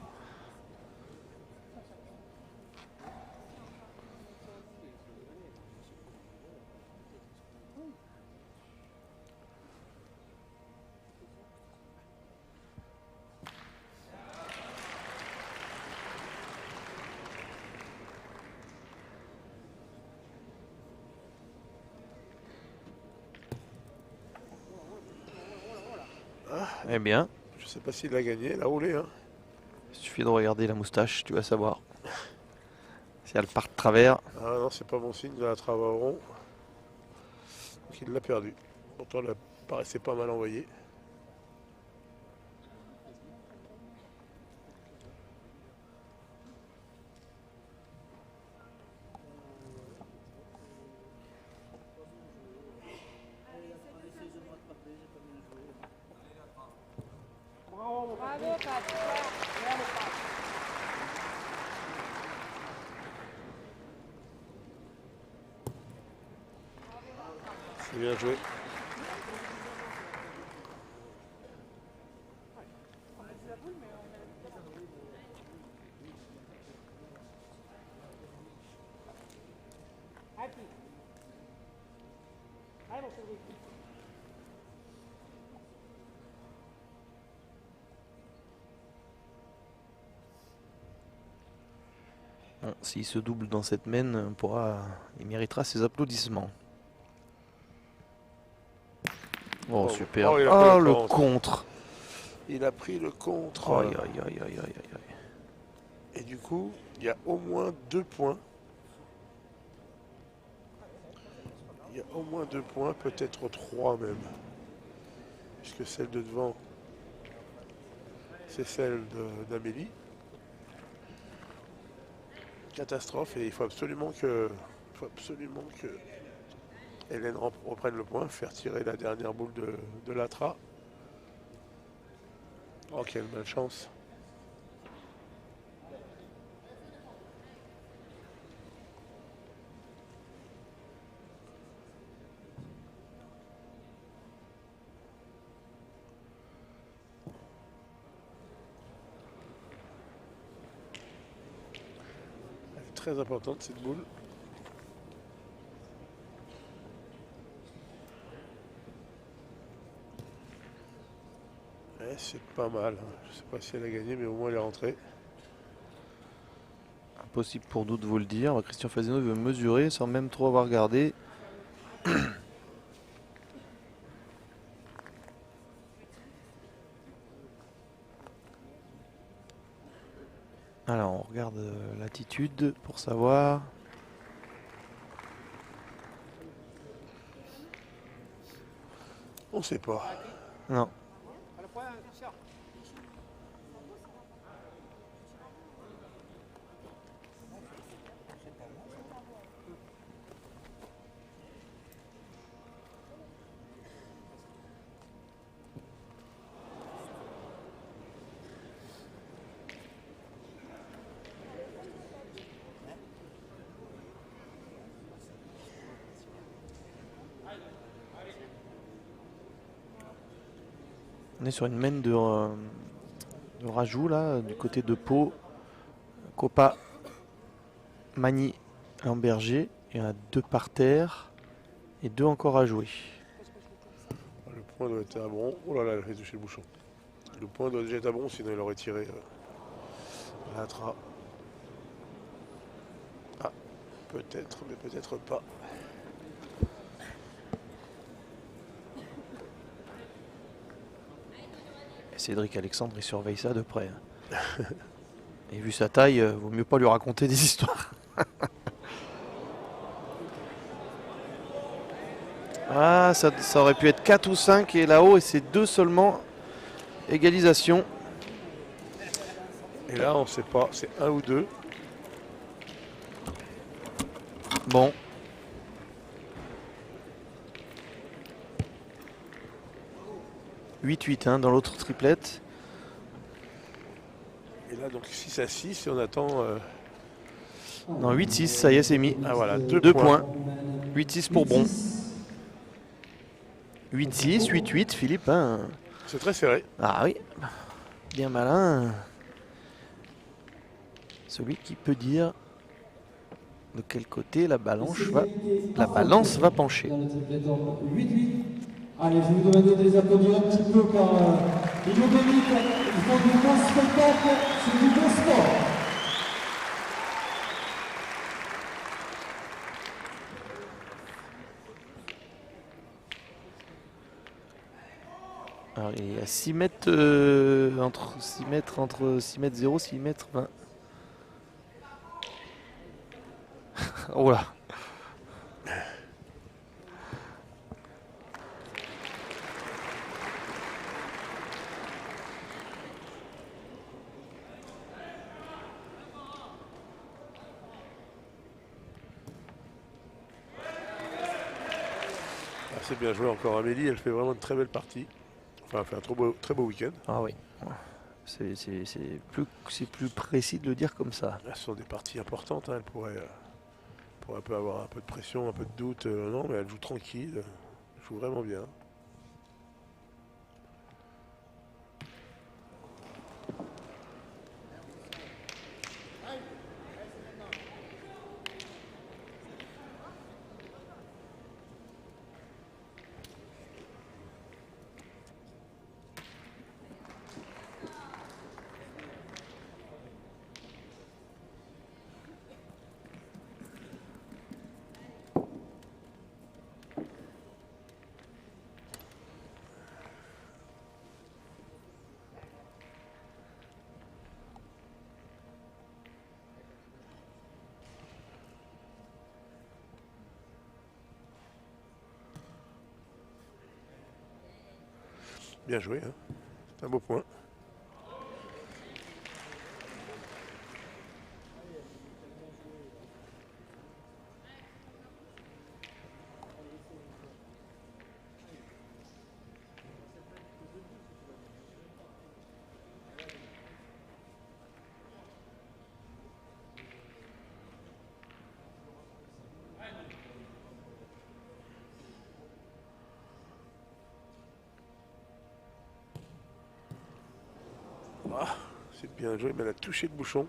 Eh bien, Je sais pas s'il a gagné, il a roulé, hein. il suffit de regarder la moustache, tu vas savoir. Si elle part de travers. Ah non, c'est pas bon signe de la trave au rond. Donc il l'a perdu. Pourtant, elle paraissait pas mal envoyée. Bravo, Pat. Bravo, Pat. C'est bien joué. Bon, s'il se double dans cette main, il méritera ses applaudissements. Oh, Oh, super. oh, il a Oh, pris le le contre. contre. Il a pris le contre. Aïe, aïe, aïe, aïe, aïe, aïe. Et du coup, il y a au moins 2 points. Il y a au moins 2 points, peut-être 3 même. Puisque celle de devant, c'est celle d'Amélie. Catastrophe, et il faut absolument que Hélène reprenne le point, faire tirer la dernière boule de Latra. Oh, quelle malchance. Elle est très importante cette boule. Ouais, c'est pas mal. Je sais pas si elle a gagné, mais au moins elle est rentrée. Impossible pour nous de vous le dire. Christian Fasino veut mesurer sans même trop avoir regardé. Alors, on regarde l'attitude pour savoir. On sait pas. Non. On est sur une main de rajout là, du côté de Pau. Copa, Magny, Lamberger. Il y en a 2 par terre et 2 encore à jouer. Le point doit être à bon. Oh là là, elle a touché le bouchon. Le point doit déjà être à bon, sinon il aurait tiré Latra. Ah, peut-être, mais peut-être pas. Cédric Alexandre, il surveille ça de près. Et vu sa taille, vaut mieux pas lui raconter des histoires. Ah, ça aurait pu être 4 ou 5 et là-haut, et c'est 2 seulement. Égalisation. Et là, on sait pas, c'est 1 ou 2. Bon. « 8-8 hein, dans l'autre triplette. Et là, donc 6 à 6, et on attend Non, 8-6, ça y est, c'est mis. Ah voilà, 2 2 points. points. 8-6 pour Bron. 8-6, 8-8, Philippe. Hein. C'est très serré. Ah oui, bien malin. Celui qui peut dire de quel côté la balance va pencher. Dans le triplé d'or, 8-8. Allez, je vais vous demander de les applaudir un petit peu car ils nous délitent, ils font du bon spectacle, c'est du bon sport. Alors, il y a 6 mètres, entre 6 mètres 0 6 mètres 20. Oh là. Ah, c'est bien joué encore Amélie, elle fait vraiment une très belle partie. Enfin, elle fait un très beau week-end. Ah oui. C'est plus précis de le dire comme ça. Là, ce sont des parties importantes, hein. Elle pourrait un peu avoir un peu de pression, un peu de doute. Non, mais elle joue tranquille, elle joue vraiment bien. Bien joué, hein. C'est un beau point. Ah, c'est bien joué, mais elle a touché le bouchon.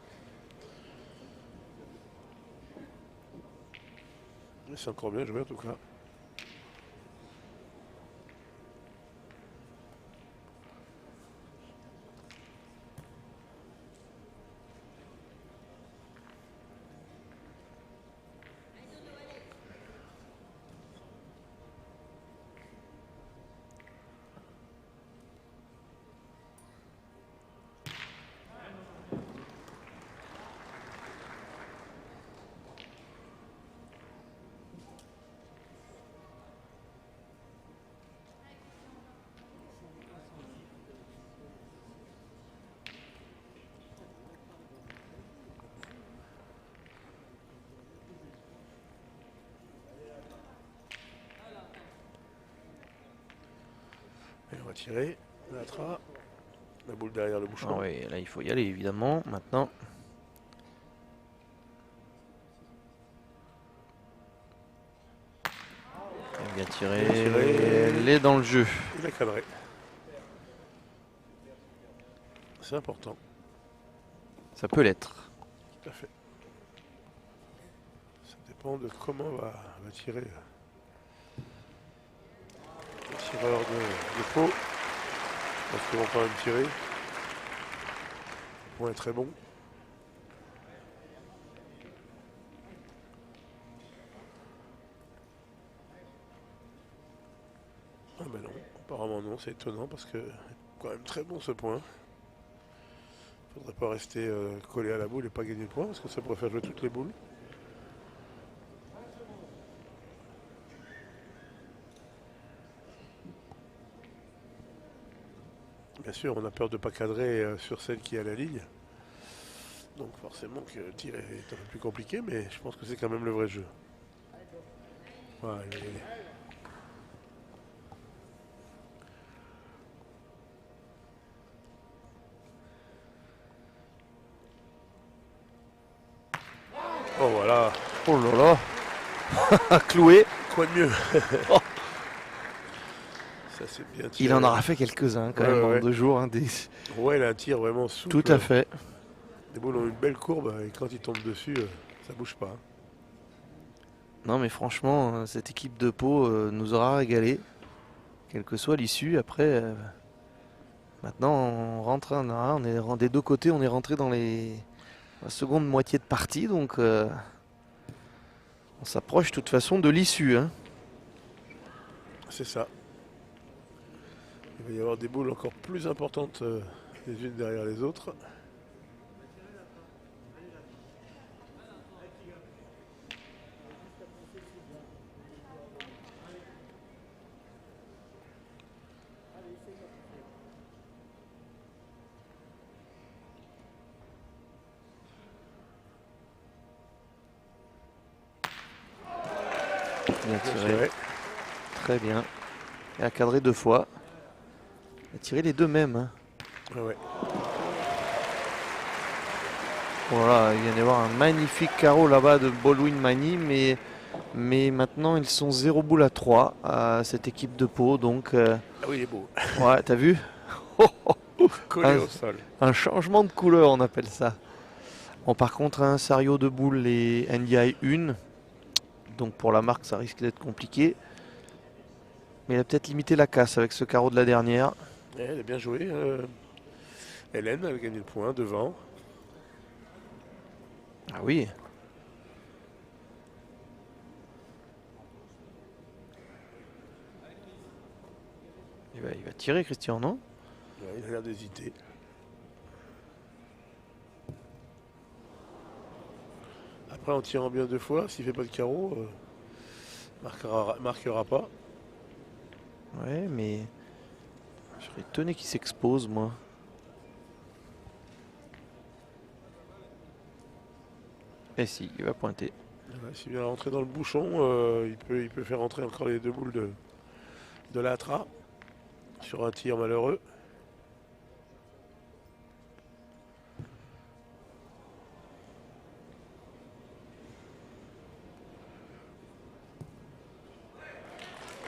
C'est encore bien joué en tout cas. Et on va tirer la tra. La boule derrière le bouchon. Ah oui, là il faut y aller évidemment. Maintenant. Bien tiré. Elle est dans le jeu. Il a cadré. C'est important. Ça peut l'être. Tout à fait. Ça dépend de comment va tirer le tireur de faux. Je pense qu'ils vont quand même tirer. Le point est très bon. Ah ben non, apparemment non, c'est étonnant parce que quand même très bon ce point. Faudrait pas rester collé à la boule et pas gagner le point parce que ça pourrait faire jouer toutes les boules. Bien sûr, on a peur de ne pas cadrer sur celle qui est à la ligne. Donc forcément que le tir est un peu plus compliqué, mais je pense que c'est quand même le vrai jeu. Voilà, Oh voilà, Oh là là. Cloué. quoi de mieux. Oh. Ça c'est bien tiré. Il en aura fait quelques-uns quand Ouais, même en ouais. 2 jours. Hein, Ouais, il a un tir vraiment souple. Tout à fait. Les boules ont une belle courbe et quand ils tombent dessus, ça bouge pas. Non mais franchement, cette équipe de Pau nous aura régalé. Quelle que soit l'issue. Après, maintenant on rentre, on est des deux côtés, on est rentré dans la seconde moitié de partie. Donc on s'approche de toute façon de l'issue. Hein. C'est ça. Il va y avoir des boules encore plus importantes les unes derrière les autres. Bien tiré. Ouais. Très bien. Il a cadré 2 fois. Il a tiré les deux mêmes. Hein. Ouais. Voilà, il vient d'y avoir un magnifique carreau là-bas de Baldwin Magny, mais maintenant ils sont 0 boule à 3 à cette équipe de Pau. Donc, Ah oui, il est beau. ouais, t'as vu? Collé au sol. Un changement de couleur, on appelle ça. Bon, par contre, un Sario de boule, les NDI 1. Donc pour la marque, ça risque d'être compliqué. Mais il a peut-être limité la casse avec ce carreau de la dernière. Ouais, elle a bien joué. Hélène a gagné le point devant. Ah oui. Il va tirer, Christian, non? Ouais, il a l'air d'hésiter. Après, en tirant bien 2 fois, s'il fait pas de carreau, marquera pas. Ouais, mais je serais étonné qu'il s'expose, moi. Et si, il va pointer. Voilà, s'il vient rentrer dans le bouchon, il peut faire rentrer encore les 2 boules de l'Atra sur un tir malheureux.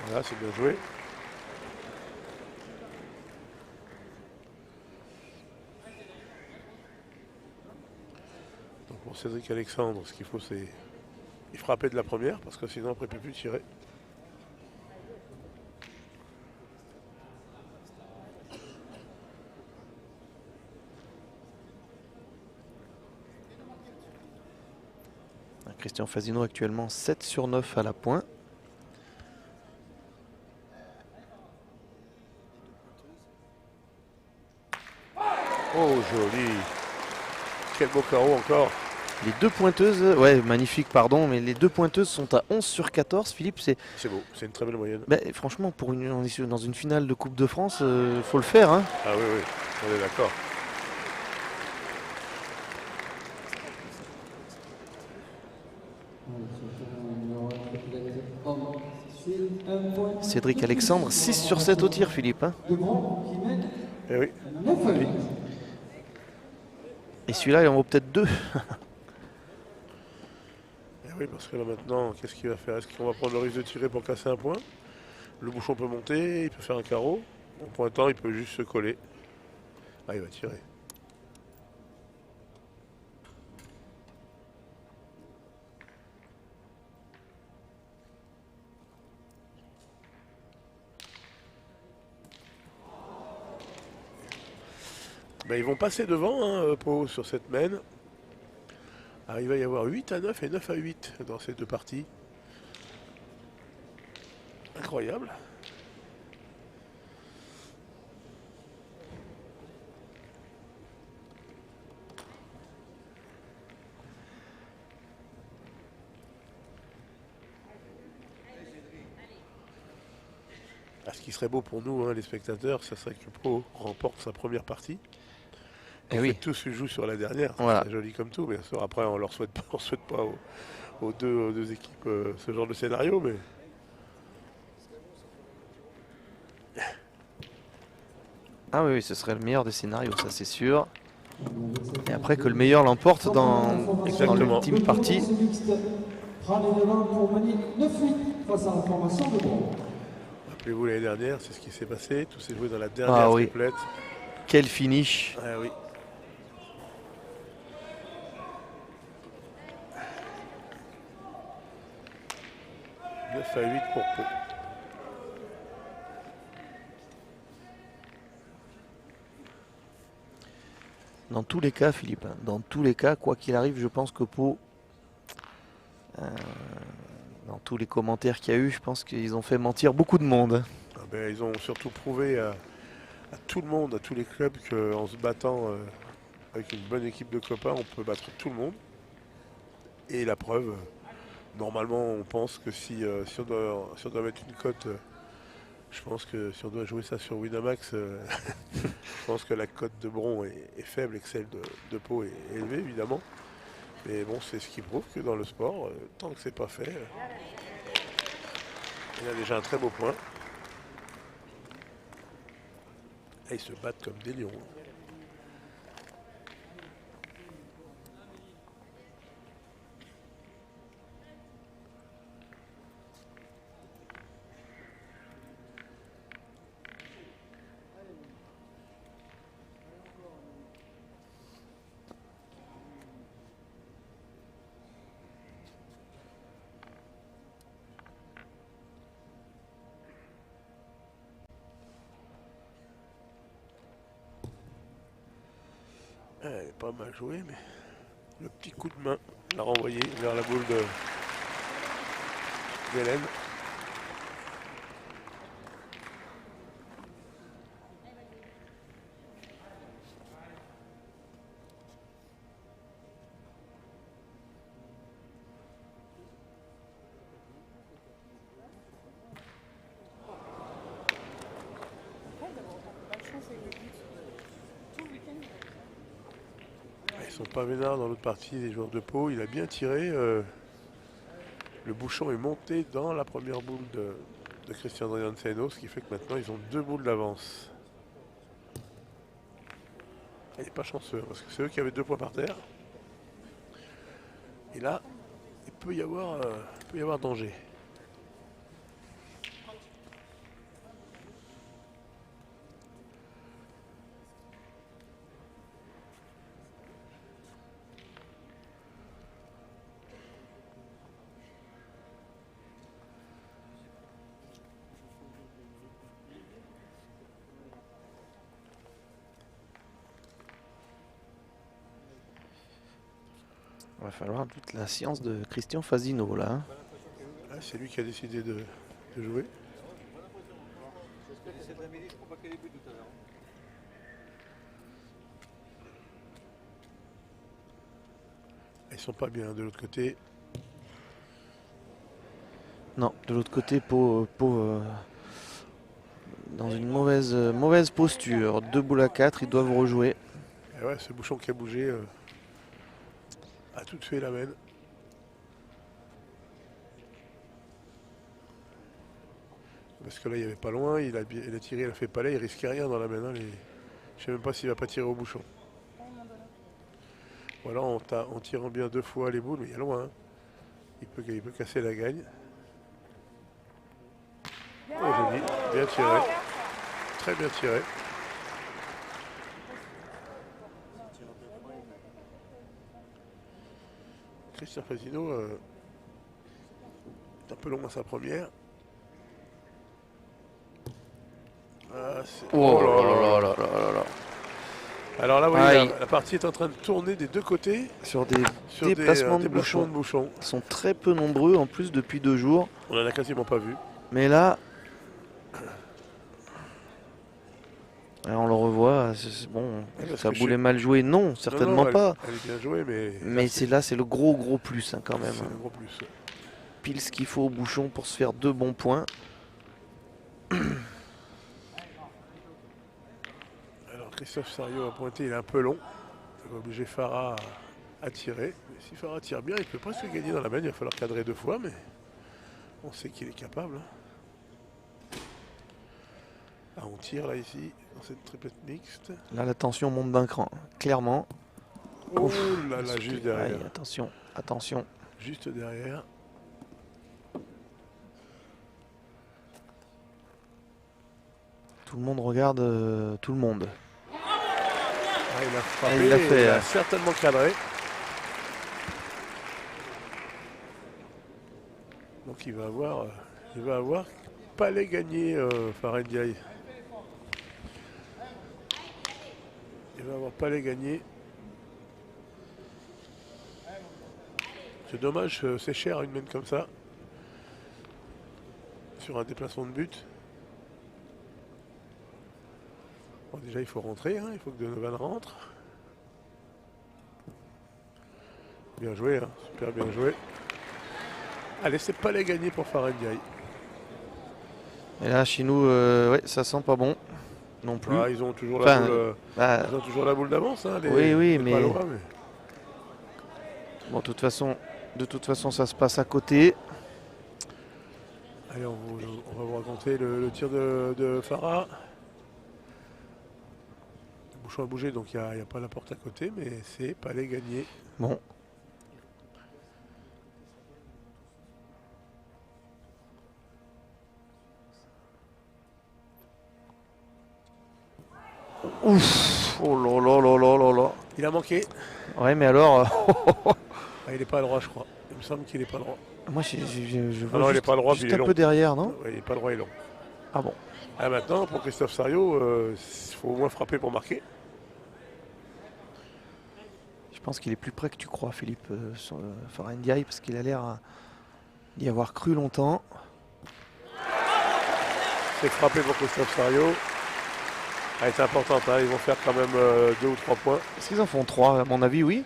Voilà, c'est bien joué. Donc pour Cédric Alexandre, ce qu'il faut, c'est frapper de la première, parce que sinon après il ne peut plus tirer. Christian Fasino actuellement 7 sur 9 à la pointe. Oh, joli. Quel beau carreau encore. Les 2 pointeuses, ouais, magnifique, pardon, mais les 2 pointeuses sont à 11 sur 14. Philippe, c'est beau, c'est une très belle moyenne. bah, franchement, dans une finale de Coupe de France, faut le faire. Hein. Ah oui, oui, on est d'accord. Cédric Alexandre, 6 sur 7 au tir, Philippe. Hein. Eh oui. Et celui-là, il en vaut peut-être 2. Eh oui, parce que là maintenant, qu'est-ce qu'il va faire? Est-ce qu'on va prendre le risque de tirer pour casser un point? Le bouchon peut monter, il peut faire un carreau. En pointant, il peut juste se coller. Ah, il va tirer. Ben, ils vont passer devant, hein, Pau, sur cette mène. Alors, il va y avoir 8 à 9 et 9 à 8 dans ces 2 parties. Incroyable. Ah, ce qui serait beau pour nous, hein, les spectateurs, ça serait que Pau remporte sa première partie. Et oui. Tout se joue sur la dernière. Voilà. C'est joli comme tout, bien sûr. Après, on leur souhaite pas aux deux équipes ce genre de scénario, mais Ah oui, ce serait le meilleur des scénarios, ça c'est sûr. Et après que le meilleur l'emporte dans Exactement. l'ultime partie. Rappelez-vous l'année dernière, c'est ce qui s'est passé. Tout s'est joué dans la dernière oui. triplette. Quel finish. Ah oui. « 9 à 8 pour Pau. Dans tous les cas, Philippe, hein, dans tous les cas, quoi qu'il arrive, je pense que Pau, dans tous les commentaires qu'il y a eu, je pense qu'ils ont fait mentir beaucoup de monde. Ah ben, ils ont surtout prouvé à tout le monde, à tous les clubs, qu'en se battant avec une bonne équipe de copains, on peut battre tout le monde. Et la preuve, normalement, on pense que si on doit mettre une cote, je pense que si on doit jouer ça sur Winamax, je pense que la cote de Bron est faible et que celle de Pau est élevée, évidemment. Mais bon, c'est ce qui prouve que dans le sport, tant que c'est pas fait, il y a déjà un très beau point. Et ils se battent comme des lions. Elle est pas mal jouée, mais le petit coup de main l'a renvoyé vers la boule d'Hélène. Ils sont pas vénards dans l'autre partie, les joueurs de Pau. Il a bien tiré. Le bouchon est monté dans la première boule de Christian Drianceno, ce qui fait que maintenant ils ont 2 boules d'avance. Il n'est pas chanceux, parce que c'est eux qui avaient 2 points par terre. Et là, il peut y avoir danger. Il va falloir toute la science de Christian Fasino là. Hein. Ah, c'est lui qui a décidé de jouer. Ils sont pas bien de l'autre côté. Non, de l'autre côté, Pau dans une mauvaise posture. 2 boules à 4, ils doivent rejouer. Et ouais, ce bouchon qui a bougé a tout fait la mène. Parce que là, il n'y avait pas loin, il a tiré, il a fait palais, il risquait rien dans la mène. Hein, je ne sais même pas s'il va pas tirer au bouchon. Voilà, en tirant bien 2 fois les boules, mais il y a loin. Hein. Il peut casser la gagne. Oh, joli, bien tiré. Très bien tiré. Christian Fasino est un peu long à sa première. Ah, oh là là là là là. Alors là, oui, Ah, la partie est en train de tourner des 2 côtés. Sur des déplacements de bouchons. Ils sont très peu nombreux en plus depuis 2 jours. On en a quasiment pas vu. Mais là, alors on le revoit, c'est bon, sa boule est mal jouée. Non, certainement pas. Elle est bien jouée, mais c'est le gros plus hein, quand même. C'est le gros plus. Pile ce qu'il faut au bouchon pour se faire 2 bons points. Alors Christophe Sariot a pointé, il est un peu long. Il va obliger Farah à tirer. Mais si Farah tire bien, il peut presque gagner dans la main. Il va falloir cadrer 2 fois, mais on sait qu'il est capable. Hein. Ah, on tire là ici, dans cette triplette mixte. Là, la tension monte d'un cran, clairement. Oh Ouf. là là, juste derrière. Aïe, attention, attention. Juste derrière. Tout le monde regarde tout le monde. Ah, il a frappé, il l'a fait, il a certainement cadré. Donc il va avoir palais gagné, Farah Ndiaye. Il va avoir palais gagné. C'est dommage, c'est cher une main comme ça. Sur un déplacement de but. Bon, déjà il faut rentrer, hein, il faut que Donovan rentre. Bien joué, hein, super bien joué. Allez, c'est palais gagné pour Farah Ndiaye. Et là, chez nous, ouais, ça sent pas bon non plus. Ah, ils ont toujours Enfin, la boule, bah, ils ont toujours la boule d'avance, hein, oui, mais... Palois, Bon, de toute façon, ça se passe à côté. Allez, on va vous raconter le tir de Farah. Le bouchon a bougé, donc il n'y a pas la porte à côté, mais c'est palais gagné. Bon. Ouf. Oh là là là là là là. Il a manqué. Ouais, mais alors... Ah, il n'est pas droit, je crois. Il me semble qu'il n'est pas droit. Moi, je Ah non, vois il est pas droit, juste puis il est un long. peu derrière, non? Ouais, il n'est pas droit et long. Ah bon. Ah, maintenant, pour Christophe Sariot, il faut au moins frapper pour marquer. Je pense qu'il est plus près que tu crois, Philippe, sur Farah Ndiaye, parce qu'il a l'air d'y avoir cru longtemps. C'est frappé pour Christophe Sariot. Ah, c'est important, hein, ils vont faire quand même 2 ou 3 points. Est-ce qu'ils en font 3? À mon avis, oui.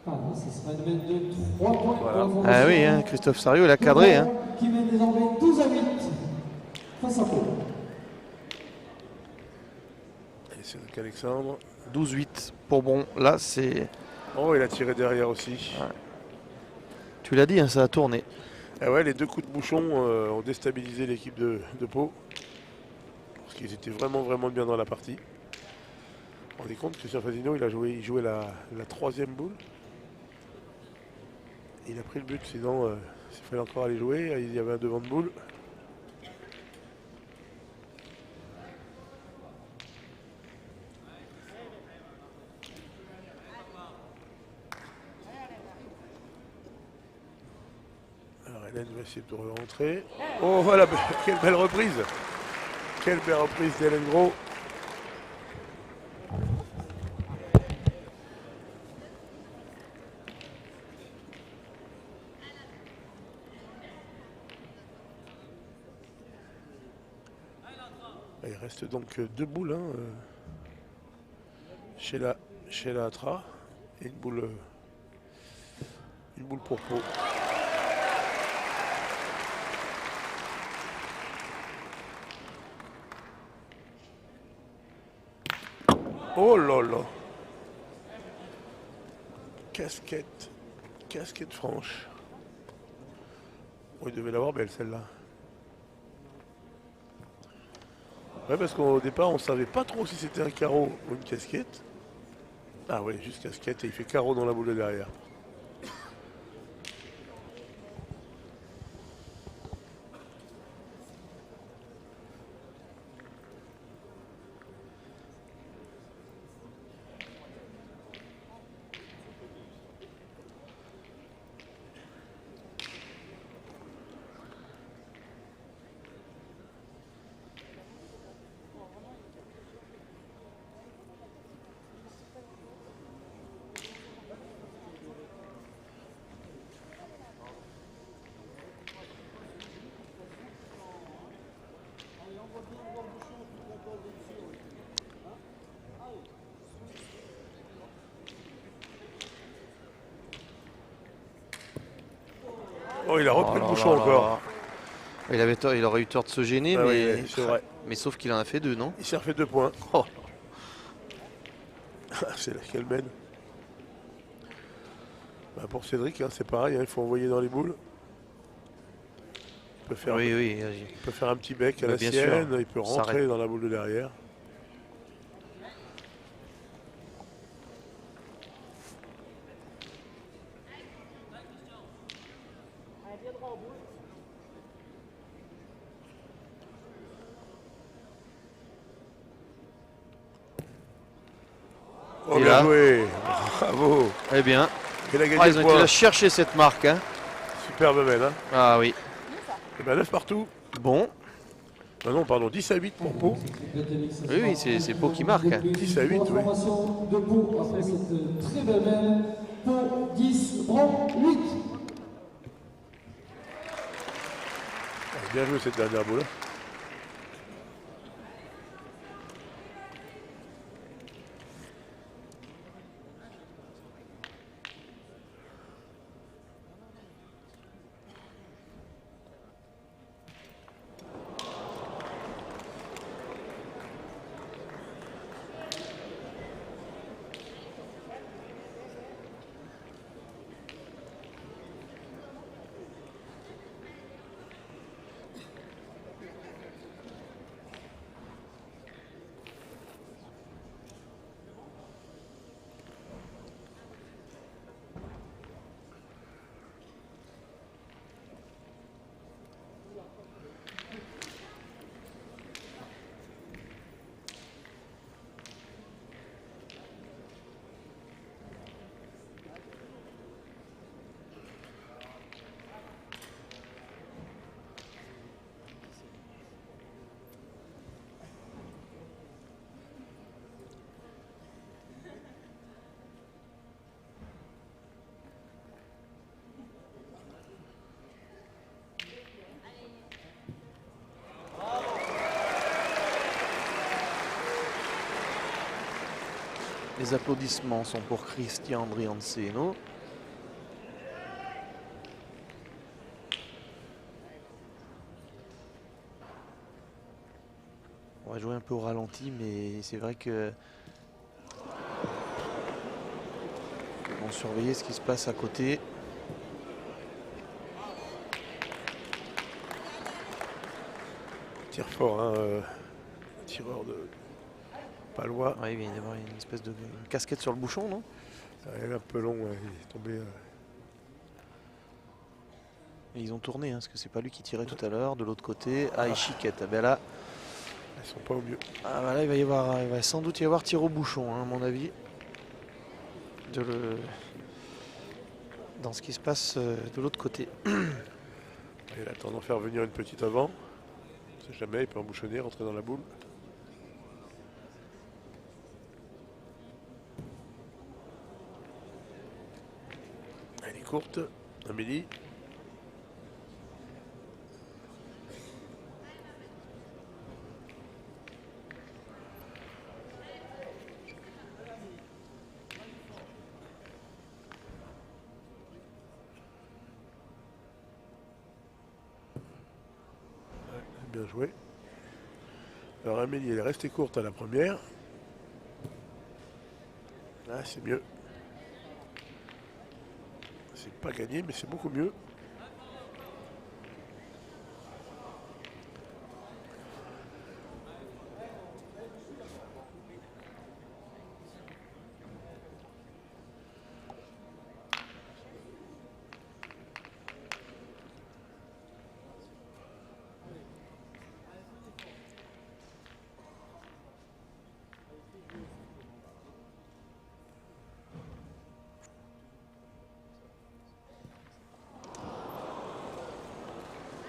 Ce sera une mène de 3 points pour la formation. Ah oui, hein, Christophe Sariot, il a cadré. Hein. Qui mène désormais 12 à 8 face à Pau. Et c'est donc Alexandre. 12-8 pour bon. Là, c'est... Oh, il a tiré derrière aussi. Ouais. Tu l'as dit, hein, ça a tourné. Ah ouais, les 2 coups de bouchon ont déstabilisé l'équipe de Pau. Parce qu'ils étaient vraiment bien dans la partie. Vous vous rendez compte, Christian Fazino, il jouait la 3e boule. Il a pris le but, sinon il fallait encore aller jouer. Il y avait un devant de boule. Alors Hélène va essayer de rentrer. Oh voilà, quelle belle reprise. Quelle belle reprise d'Hélène Gros. Il reste donc 2 boules hein, chez la Atra et une boule pour Pau. Oh là là. Casquette franche. Oh, il devait l'avoir belle celle-là. Ouais, parce qu'au départ, on savait pas trop si c'était un carreau ou une casquette. Ah ouais, juste casquette et il fait carreau dans la boule de derrière. Oh, il a repris le bouchon encore. Il aurait eu tort de se gêner, Ah mais... oui, c'est vrai. Mais sauf qu'il en a fait 2, non? Il s'est refait 2 points. Oh. C'est là qu'elle mène. Bah Pour Cédric, hein, c'est pareil, hein, il faut envoyer dans les boules. Il peut faire, Oui, oui. il peut faire un petit bec à Mais la bien sienne, sûr. il peut S'arrête. rentrer dans la boule de derrière. Oh, Et bien là. joué, bravo. Eh bien, Il a gagné ils le ont été point. là chercher cette marque. Hein. Superbe belle. Hein. Ah oui. Et ben 9 partout. Bon. Ah non, pardon, 10 à 8 pour Pau. Oui, oui, c'est Pau qui marque. Hein. 10 à 8, oui. Formation de Pau après cette très belle main. Pau 10, Bron 8. Bien joué cette dernière boule. Les applaudissements sont pour Christian Brianceno. On va jouer un peu au ralenti, mais c'est vrai que on va surveiller ce qui se passe à côté. Tire fort, hein, tireur de palois. Ouais, il vient d'y avoir une espèce de une casquette sur le bouchon, non? Il est un peu long, ouais, il est tombé. Et ils ont tourné, hein, parce que c'est pas lui qui tirait tout à l'heure. De l'autre côté, Chiquette. Ah ben là, Ils sont pas au mieux. ah ben là, il va sans doute y avoir tir au bouchon, hein, à mon avis. Dans ce qui se passe de l'autre côté. Il attend d'en faire venir une petite avant. On sait jamais, il peut embouchonner, rentrer dans la boule. Elle est courte, Amélie. Bien joué. Alors Amélie, elle est restée courte à la première. Là, c'est mieux. C'est pas gagné, mais c'est beaucoup mieux.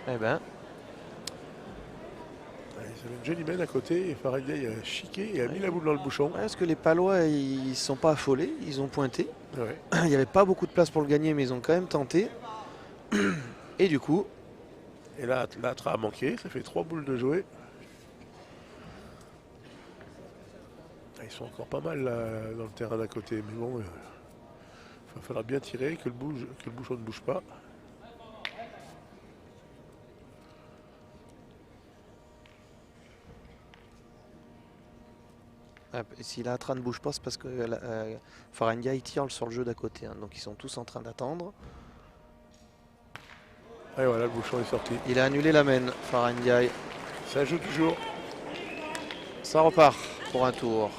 Eh ben, Ils avaient une jolie main à côté et Faraday a chiqué et a mis la boule dans le bouchon. ouais, est-ce que les Palois, ils ne sont pas affolés? Ils ont pointé. Ouais. Il n'y avait pas beaucoup de place pour le gagner, mais ils ont quand même tenté. Et du coup, Et là, l'Atra a manqué, ça fait 3 boules de jouer. Ils sont encore pas mal là, dans le terrain d'à côté, mais bon, il va falloir bien tirer, que le bouchon ne bouge pas. Et si la Hatra ne bouge pas, c'est parce que Farendia il tire sur le jeu d'à côté. Hein. Donc ils sont tous en train d'attendre. Et voilà, le bouchon est sorti. Il a annulé la main, Farendia. Ça joue toujours. Ça repart pour un tour.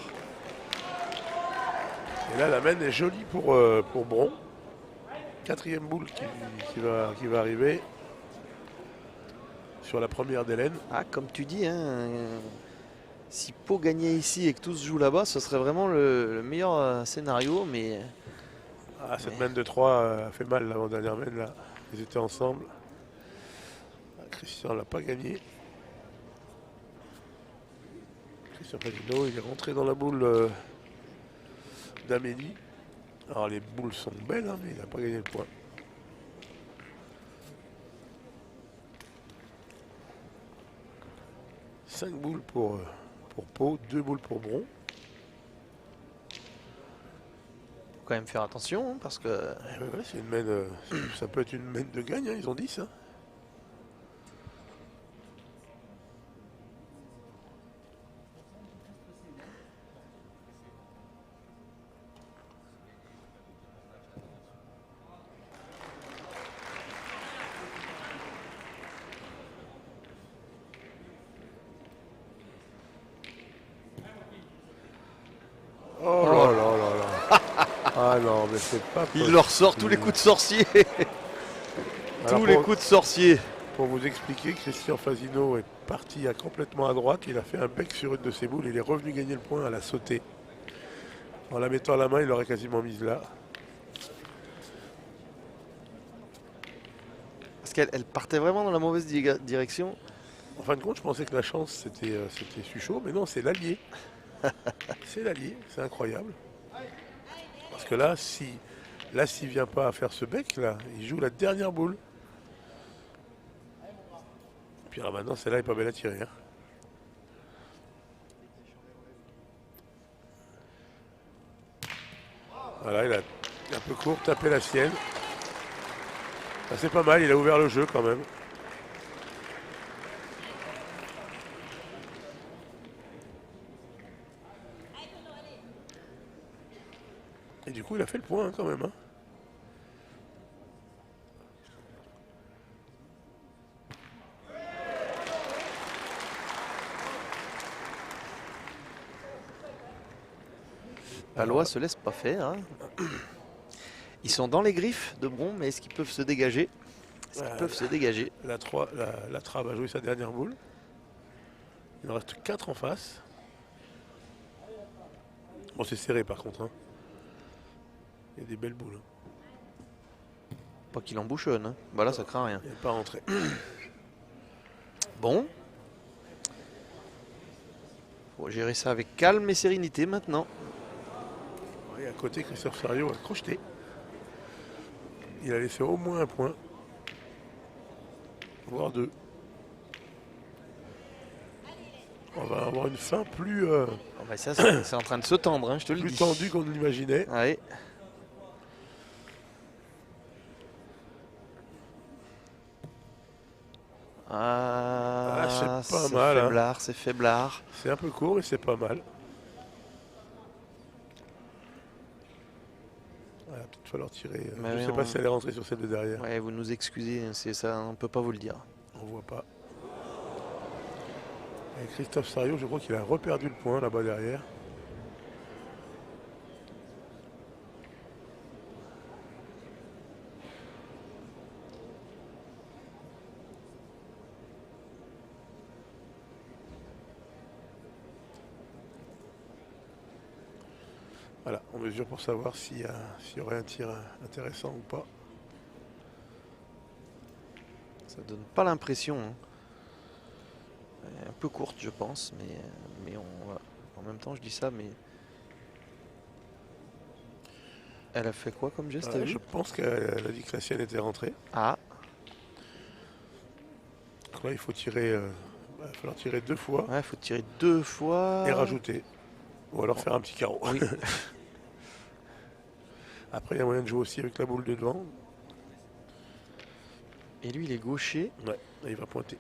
Et là, la main est jolie pour Bron. 4e boule qui va arriver sur la première d'Hélène. Ah, comme tu dis, hein, si Pau gagnait ici et que tout se joue là-bas, ce serait vraiment le meilleur scénario. Mais Ah, cette main de 3 a fait mal l'avant-dernière main là. Ils étaient ensemble. Christian l'a pas gagné. Christian Fagino, il est rentré dans la boule d'Amélie. Alors les boules sont belles, hein, mais il n'a pas gagné le point. Cinq boules pour Pau, 2 boules pour Bron. faut quand même faire attention hein, parce que Ouais, c'est une main, ça peut être une main de gagne, hein, ils ont dit ça. Oh là là là là. Ah non, mais c'est pas il leur sort tous les coups de sorcier. Alors, tous les coups de sorcier. Pour vous expliquer, Christian Fazino est parti complètement à droite. Il a fait un bec sur une de ses boules. Il est revenu gagner le point à la sauter. En la mettant à la main, il l'aurait quasiment mise là. Parce qu'elle partait vraiment dans la mauvaise direction. En fin de compte, je pensais que la chance, c'était Suchot. Mais non, c'est l'allié. C'est l'allié. C'est incroyable. Parce que là, s'il ne vient pas à faire ce bec, là, il joue la dernière boule. Puis là, maintenant, celle-là n'est pas belle à tirer. Hein. Voilà, il a un peu court, tapé la sienne. Ah, c'est pas mal, il a ouvert le jeu quand même. Et du coup, il a fait le point hein, quand même. Hein. Palois se laisse pas faire. Hein. Ils sont dans les griffes de Bron, mais est-ce qu'ils peuvent se dégager? Est-ce qu'ils peuvent se dégager? La Tra va jouer sa dernière boule. Il en reste 4 en face. Bon, c'est serré par contre. Hein. Il y a des belles boules. Hein. Pas qu'il en bouchonne. Hein. Bah là, ça craint rien. Il n'est pas rentré. Bon. Faut gérer ça avec calme et sérénité maintenant. Et à côté, Christophe Sario a crocheté. Il a laissé au moins un point. Voire 2. On va avoir une fin plus, Oh bah ça, c'est en train de se tendre, hein, je te le plus dis. tendue qu'on ne l'imaginait. Ouais. Ah, c'est pas mal. Faiblard, c'est faiblard. C'est un peu court, mais c'est pas mal. Il va peut-être falloir tirer. Mais je ne sais pas si elle est rentrée sur celle de derrière. Ouais, vous nous excusez, c'est ça, on peut pas vous le dire. On voit pas. Et Christophe Sario, je crois qu'il a reperdu le point là-bas derrière. Voilà, on mesure pour savoir s'il y aurait un tir intéressant ou pas. Ça donne pas l'impression. Hein. Un peu courte, je pense, mais en même temps, je dis ça, mais elle a fait quoi comme geste? Ouais, je pense qu'elle a dit que la sienne était rentrée. Ah. Donc là, il faut tirer. Il va falloir tirer 2 fois. Ouais, il faut tirer 2 fois. Et rajouter. Ou alors faire un petit carreau. Oui. Après, il y a moyen de jouer aussi avec la boule de devant. Et lui, il est gaucher. Ouais, là, il va pointer.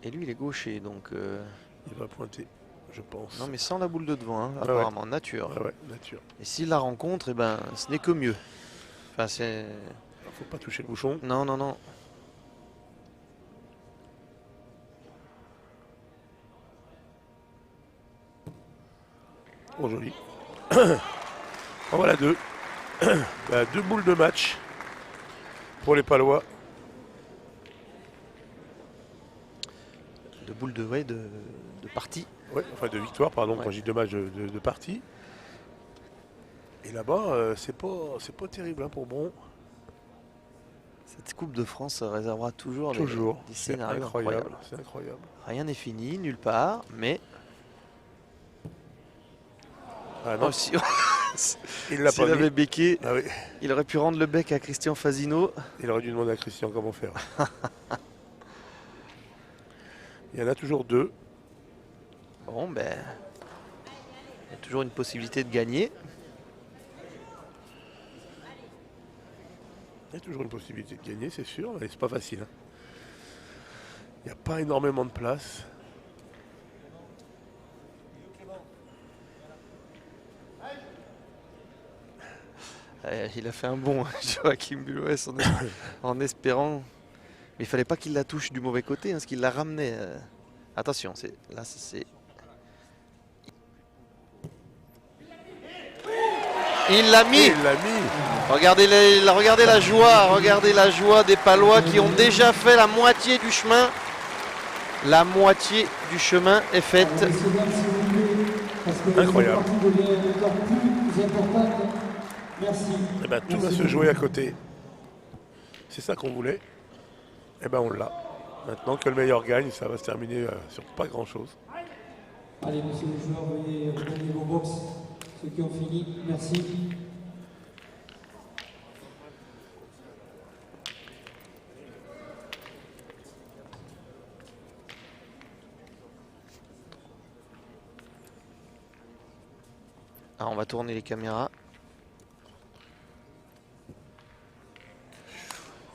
Et lui, il est gaucher, donc... Il va pointer. je pense. Non, mais sans la boule de devant, hein, Ouais, apparemment, nature. Ouais, nature. Et s'il la rencontre, eh ben, ce n'est que mieux. Enfin, c'est... Faut pas toucher le bouchon. Non, non, non. Oh, joli. En voilà deux. Bah, 2 boules de match pour les Palois. De boule de, ouais, de partie. Ouais, enfin de victoire, pardon, Ouais. quand j'ai 2 matchs de partie. Et là-bas, c'est pas terrible hein, pour Bron. Cette Coupe de France réservera toujours, Toujours. des C'est scénarios incroyable. incroyables. C'est incroyable. Rien n'est fini, nulle part, mais... Ah non, Oh, si il l'a s'il pas avait mis. béqué, Ah oui, il aurait pu rendre le bec à Christian Fasino. il aurait dû demander à Christian comment faire. Il y en a toujours 2. Bon, ben... il y a toujours une possibilité de gagner. Il y a toujours une possibilité de gagner, c'est sûr, mais c'est pas facile. Hein. Il n'y a pas énormément de place. Il a fait un bond, Joachim Buloès, en espérant. Mais il fallait pas qu'il la touche du mauvais côté, hein, parce qu'il la ramenait. Attention, là c'est. Il l'a mis. Il l'a mis. Regardez la joie des Palois qui ont déjà fait la moitié du chemin. La moitié du chemin est faite. Incroyable. Merci. Eh ben, tout va se jouer à côté. C'est ça qu'on voulait. Eh ben on l'a. Maintenant que le meilleur gagne, ça va se terminer sur pas grand-chose. Allez, monsieur le joueur, veuillez regagner vos box. Ceux qui ont fini, merci. Ah, on va tourner les caméras.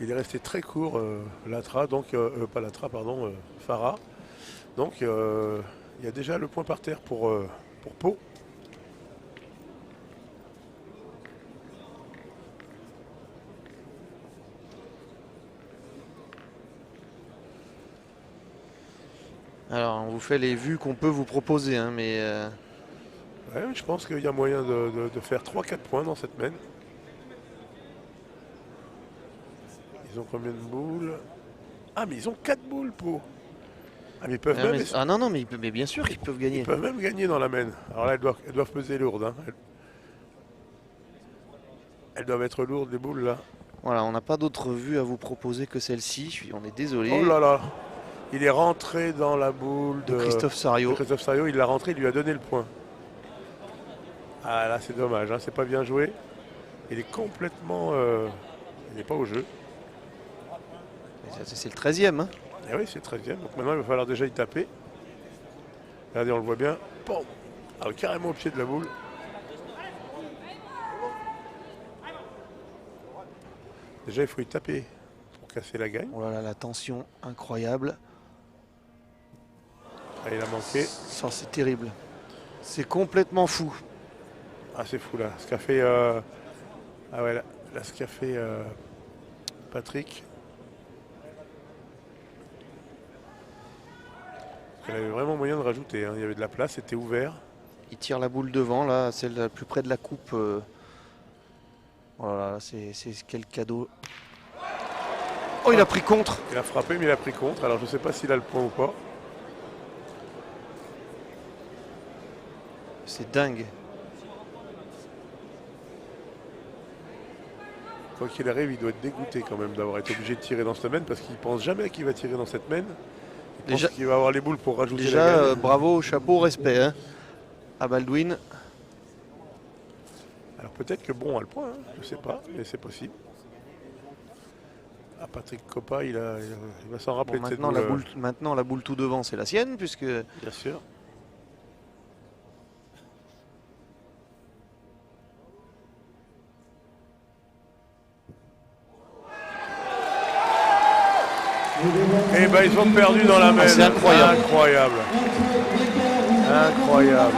Il est resté très court, Latra, donc pas Latra, pardon, Farah. Donc il y a déjà le point par terre pour Pau. Alors, on vous fait les vues qu'on peut vous proposer, hein, mais Ouais, je pense qu'il y a moyen de faire 3-4 points dans cette mène. Ils ont combien de boules? Ah, mais ils ont 4 boules, Pau. Ah, mais ils peuvent, même, non, mais bien sûr qu'ils peuvent gagner. ils peuvent même gagner dans la mène. Alors là, elles doivent peser lourdes. Hein. Elles doivent être lourdes, les boules, là. Voilà, on n'a pas d'autre vue à vous proposer que celle-ci. On est désolé. Oh là là. Il est rentré dans la boule De Christophe Sario. Christophe Sario, il l'a rentré, il lui a donné le point. Ah là, c'est dommage, hein, c'est pas bien joué. Il est complètement... il n'est pas au jeu. C'est le 13e. Hein. Et oui, c'est 13e. Donc maintenant, il va falloir déjà y taper. Regardez, on le voit bien. Bon. Alors, carrément au pied de la boule. Déjà, il faut y taper pour casser la gagne. Oh là là, la tension incroyable. Ah, il a manqué. Ça, c'est terrible. C'est complètement fou. Ah, c'est fou là. Ce qu'a fait... Ah ouais, là ce qu'a fait Patrick. Il avait vraiment moyen de rajouter. Hein. Il y avait de la place, c'était ouvert. Il tire la boule devant, là, celle la plus près de la coupe. Voilà, c'est quel cadeau. Oh, il a pris contre. Il a frappé, mais il a pris contre. Alors, je ne sais pas s'il a le point ou pas. C'est dingue. Quoi qu'il arrive, il doit être dégoûté quand même d'avoir été obligé de tirer dans cette mène parce qu'il pense jamais qu'il va tirer dans cette mène. Il pense qu'il va avoir les boules pour rajouter la Déjà, gagne. bravo, chapeau, respect hein, à Baldwin. Alors peut-être que Bron a le point, hein. Je ne sais pas, mais c'est possible. Ah, Patrick Coppa, il va s'en rappeler Bon, de cette maintenant, boule. maintenant, la boule tout devant, c'est la sienne, puisque Bien sûr. Eh ben ils ont perdu dans la mène. c'est incroyable. Incroyable. Incroyable.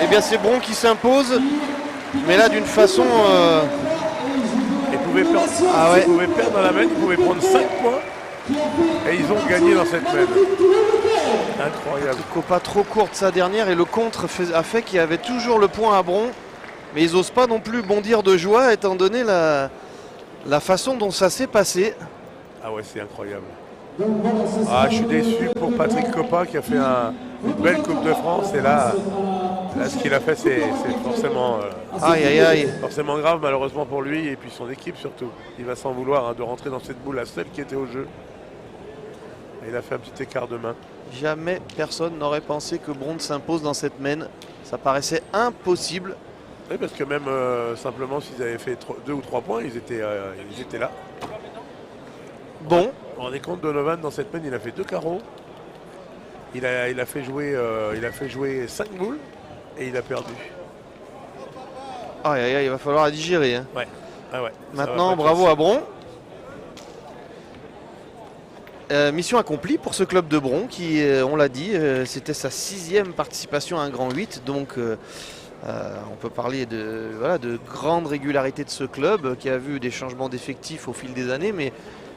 Eh bien c'est Bron qui s'impose, mais là d'une façon... Ils pouvaient perdre, Ah ouais. ils pouvaient perdre dans la main, ils pouvaient prendre 5 points et ils ont gagné dans cette main. Incroyable. Copa trop courte sa dernière et le contre a fait qu'il y avait toujours le point à Bron, mais ils n'osent pas non plus bondir de joie étant donné la façon dont ça s'est passé. Ah ouais, c'est incroyable. Ah, je suis déçu pour Patrick Copa qui a fait une belle Coupe de France et là ce qu'il a fait c'est forcément, Aïe aïe aïe. forcément grave malheureusement pour lui et puis son équipe surtout. Il va s'en vouloir de rentrer dans cette boule, la seule qui était au jeu. Et il a fait un petit écart de main. Jamais personne n'aurait pensé que Bron s'impose dans cette main. Ça paraissait impossible. Oui, parce que même simplement s'ils avaient fait 2 ou 3 points, ils étaient là. Bon, Vous vous rendez compte, Donovan dans cette main, il a fait 2 carreaux. Il a fait jouer 5 boules et il a perdu. aïe aïe aïe, il va falloir la digérer. Hein. Ouais. Ah ouais. Maintenant, bravo à Bron. Mission accomplie pour ce club de Bron qui, on l'a dit, c'était sa 6e participation à un grand 8. Donc on peut parler de grande régularité de ce club qui a vu des changements d'effectifs au fil des années, mais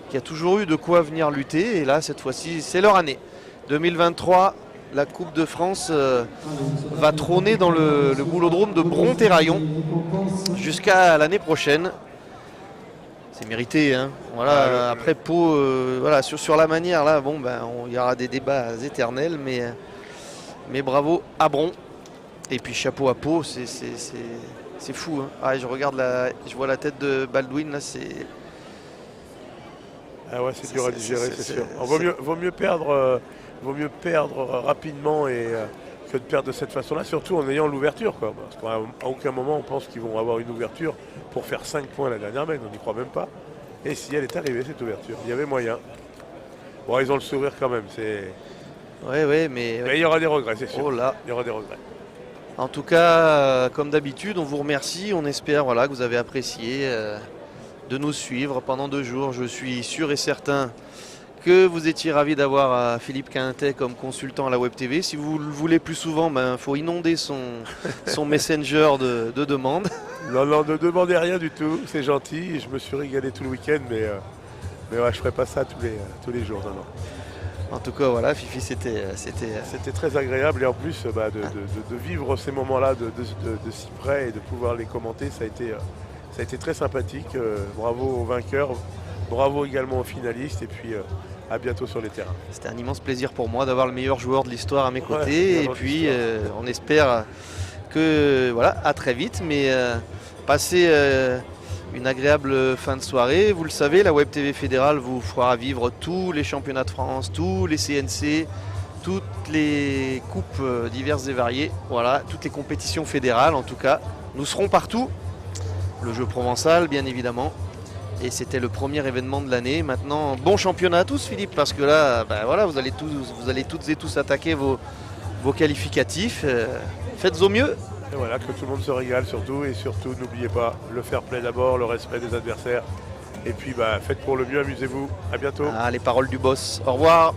qui a toujours eu de quoi venir lutter. Et là, cette fois-ci, c'est leur année. 2023, la Coupe de France va trôner dans le boulodrome de Bron-Terraillon jusqu'à l'année prochaine. C'est mérité, hein. Voilà, après Pau, voilà, sur la manière, là, bon, ben, il y aura des débats éternels, mais bravo à Bron. Et puis chapeau à Pau, c'est fou. Hein. Ah, je vois la tête de Baldwin, là, c'est... Ah ouais, c'est dur à digérer, c'est sûr. Vaut mieux perdre rapidement que de perdre de cette façon-là, surtout en ayant l'ouverture. Parce qu'à aucun moment on pense qu'ils vont avoir une ouverture pour faire 5 points à la dernière main, on n'y croit même pas. Et si elle est arrivée, cette ouverture, il y avait moyen. Bon, ils ont le sourire quand même. Ouais, mais il y aura des regrets, c'est sûr. Oh là. Il y aura des regrets. En tout cas, comme d'habitude, on vous remercie. On espère que vous avez apprécié de nous suivre pendant 2 jours. Je suis sûr et certain que vous étiez ravis d'avoir Philippe Quintet comme consultant à la Web TV. Si vous le voulez plus souvent, il faut inonder son messenger de demandes. Non, ne demandez rien du tout, c'est gentil. Je me suis régalé tout le week-end, mais ouais, je ne ferai pas ça tous les jours. Non. En tout cas, voilà, Fifi, c'était très agréable et en plus de vivre ces moments-là de si près et de pouvoir les commenter, ça a été très sympathique. Bravo aux vainqueurs, bravo également aux finalistes et puis à bientôt sur les terrains. C'était un immense plaisir pour moi d'avoir le meilleur joueur de l'histoire à mes côtés et puis on espère que à très vite, mais passez une agréable fin de soirée. Vous le savez, la Web TV fédérale vous fera vivre tous les championnats de France, tous les CNC, toutes les coupes diverses et variées, toutes les compétitions fédérales en tout cas. Nous serons partout, le jeu provençal bien évidemment, et c'était le premier événement de l'année. Maintenant, bon championnat à tous Philippe, parce que là, vous allez toutes et tous attaquer vos qualificatifs. Faites au mieux. Et voilà, que tout le monde se régale surtout, et surtout n'oubliez pas le fair play d'abord, le respect des adversaires, et puis faites pour le mieux, amusez-vous, à bientôt. Les paroles du boss, au revoir.